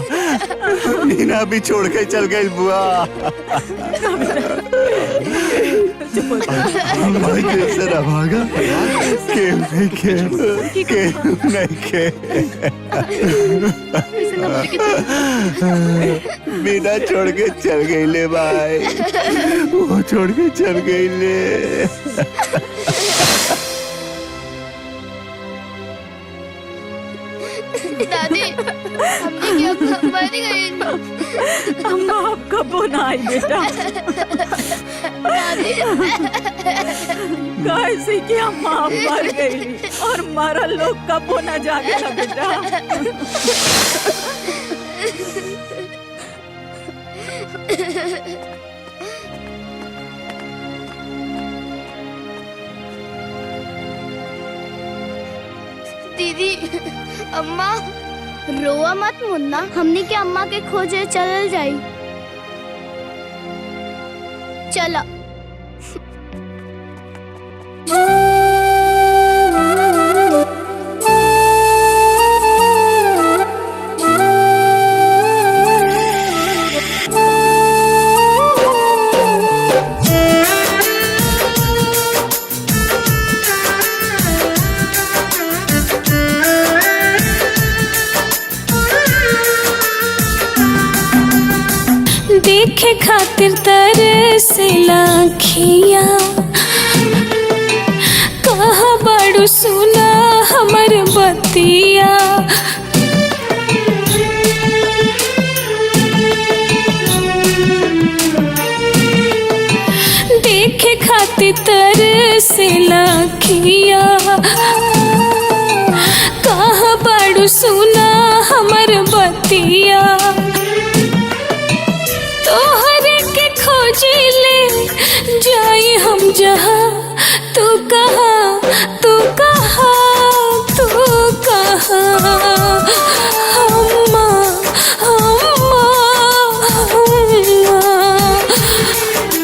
मीना भी छोड़ के चल गई बुआ। भाई कैसे रहा के नहीं के मीना छोड़ के चल गई ले भाई, वो छोड़ के चल गई ले। दादी हमने क्या मर गई। अम्मा आप कब ना आई बेटा। कैसे कि अम्मा आप मर गई और मरा लोग कब ना जागेगा बेटा। दीदी अम्मा रोआ मत मुन्ना, हमने के अम्मा के खोजे चल जाई। चला देखे खातिर तरसेला खिया, कहाँ बड़ू सुना हमर बतिया। देखे खातिर तरसेला खिया, कहाँ बड़ू सुना हमर बतिया। तोहरे के खोजे ले जाई हम जहाँ, तू कहाँ तू कहाँ तू कहाँ। अम्मा अम्मा अम्मा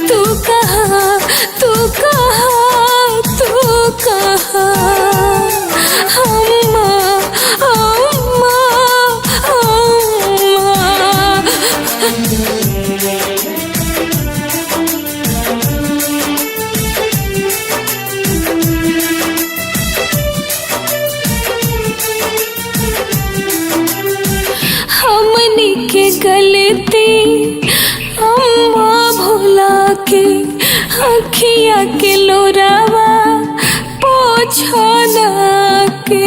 तू कहाँ तू कहाँ तू कहाँ। अम्मा अम्मा अम्मा। हमनी के गलती अम्मा भुला के, अखिया के लोरावा पोछना के।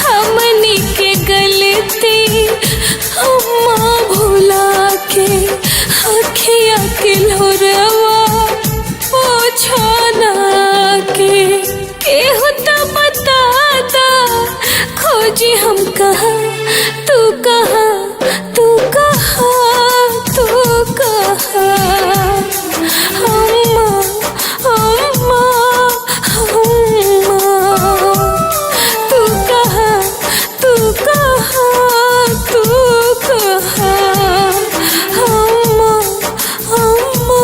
हमनी के गलती अम्मा भुला के, अखिया के लोरावा पोछना के। केहू तो बता दा खोजी हम कहाँ, तू कहाँ तू कहाँ तू कहाँ। अम्मा अम्मा अम्मा तू कहाँ तू कहाँ तू कहाँ। अम्मा अम्मा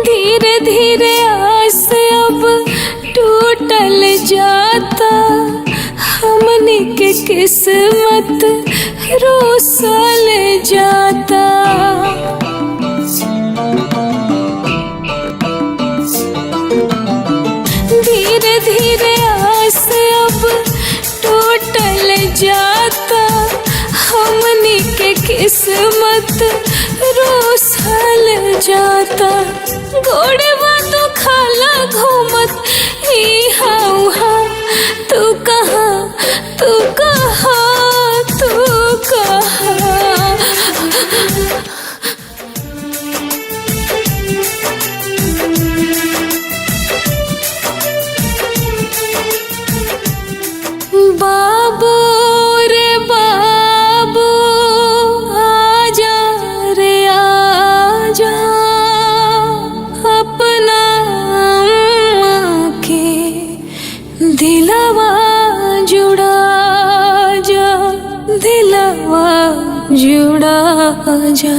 धीरे धीरे आस अब टूटल जाता, हमनी के किस्मत रोसल जाता। धीरे धीरे आस अब टूटल जाता, हमनी के किस्मत रोसल जाता। घोड़वा तो खाला घूमत इहा उहा, तू कहाँ तू कहाँ तू कहाँ। बाबू आजा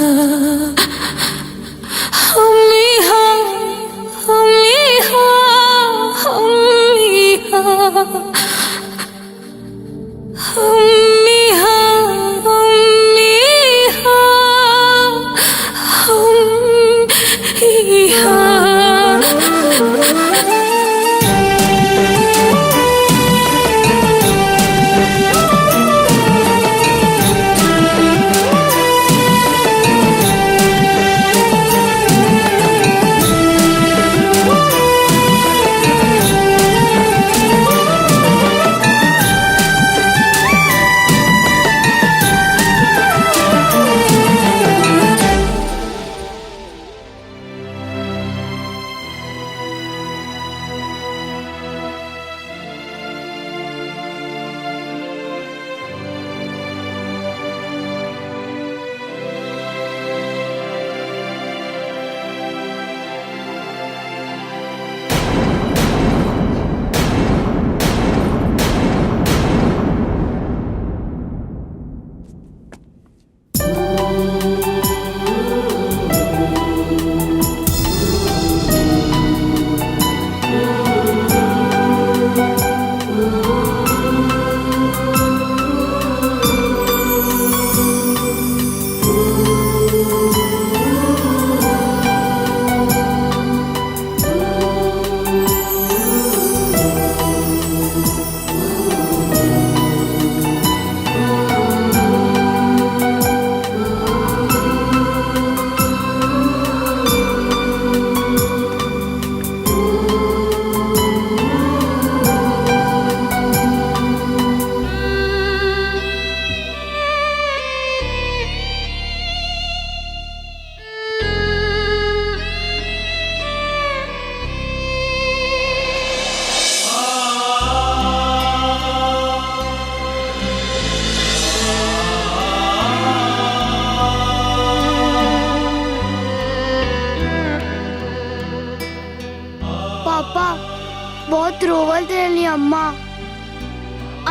बहुत रोवत रहली अम्मा।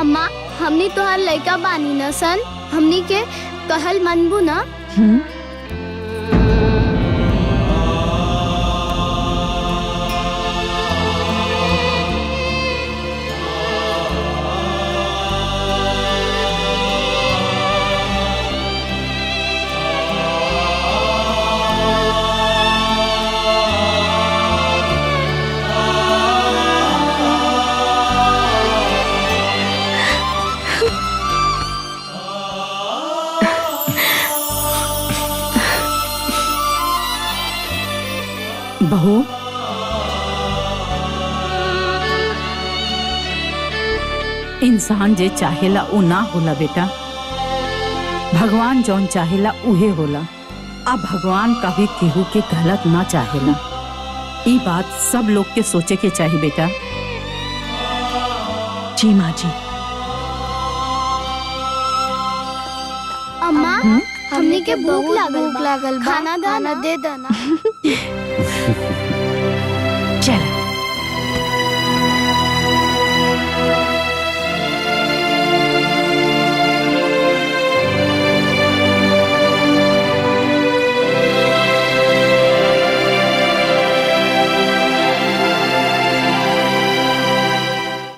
अम्मा हमनी तोहार लड़का बानी न सन, हमनी के कहल मनबू ना? बहू, इंसान जे चाहेला उ ना होला बेटा, भगवान जौन चाहेला उहे होला। अब भगवान कभी केहू के गलत ना चाहेला, ई बात सब लोग के सोचे के चाहिए बेटा। जी माँ जी। अम्मा हमनी के भूख लागल, खाना दे देना।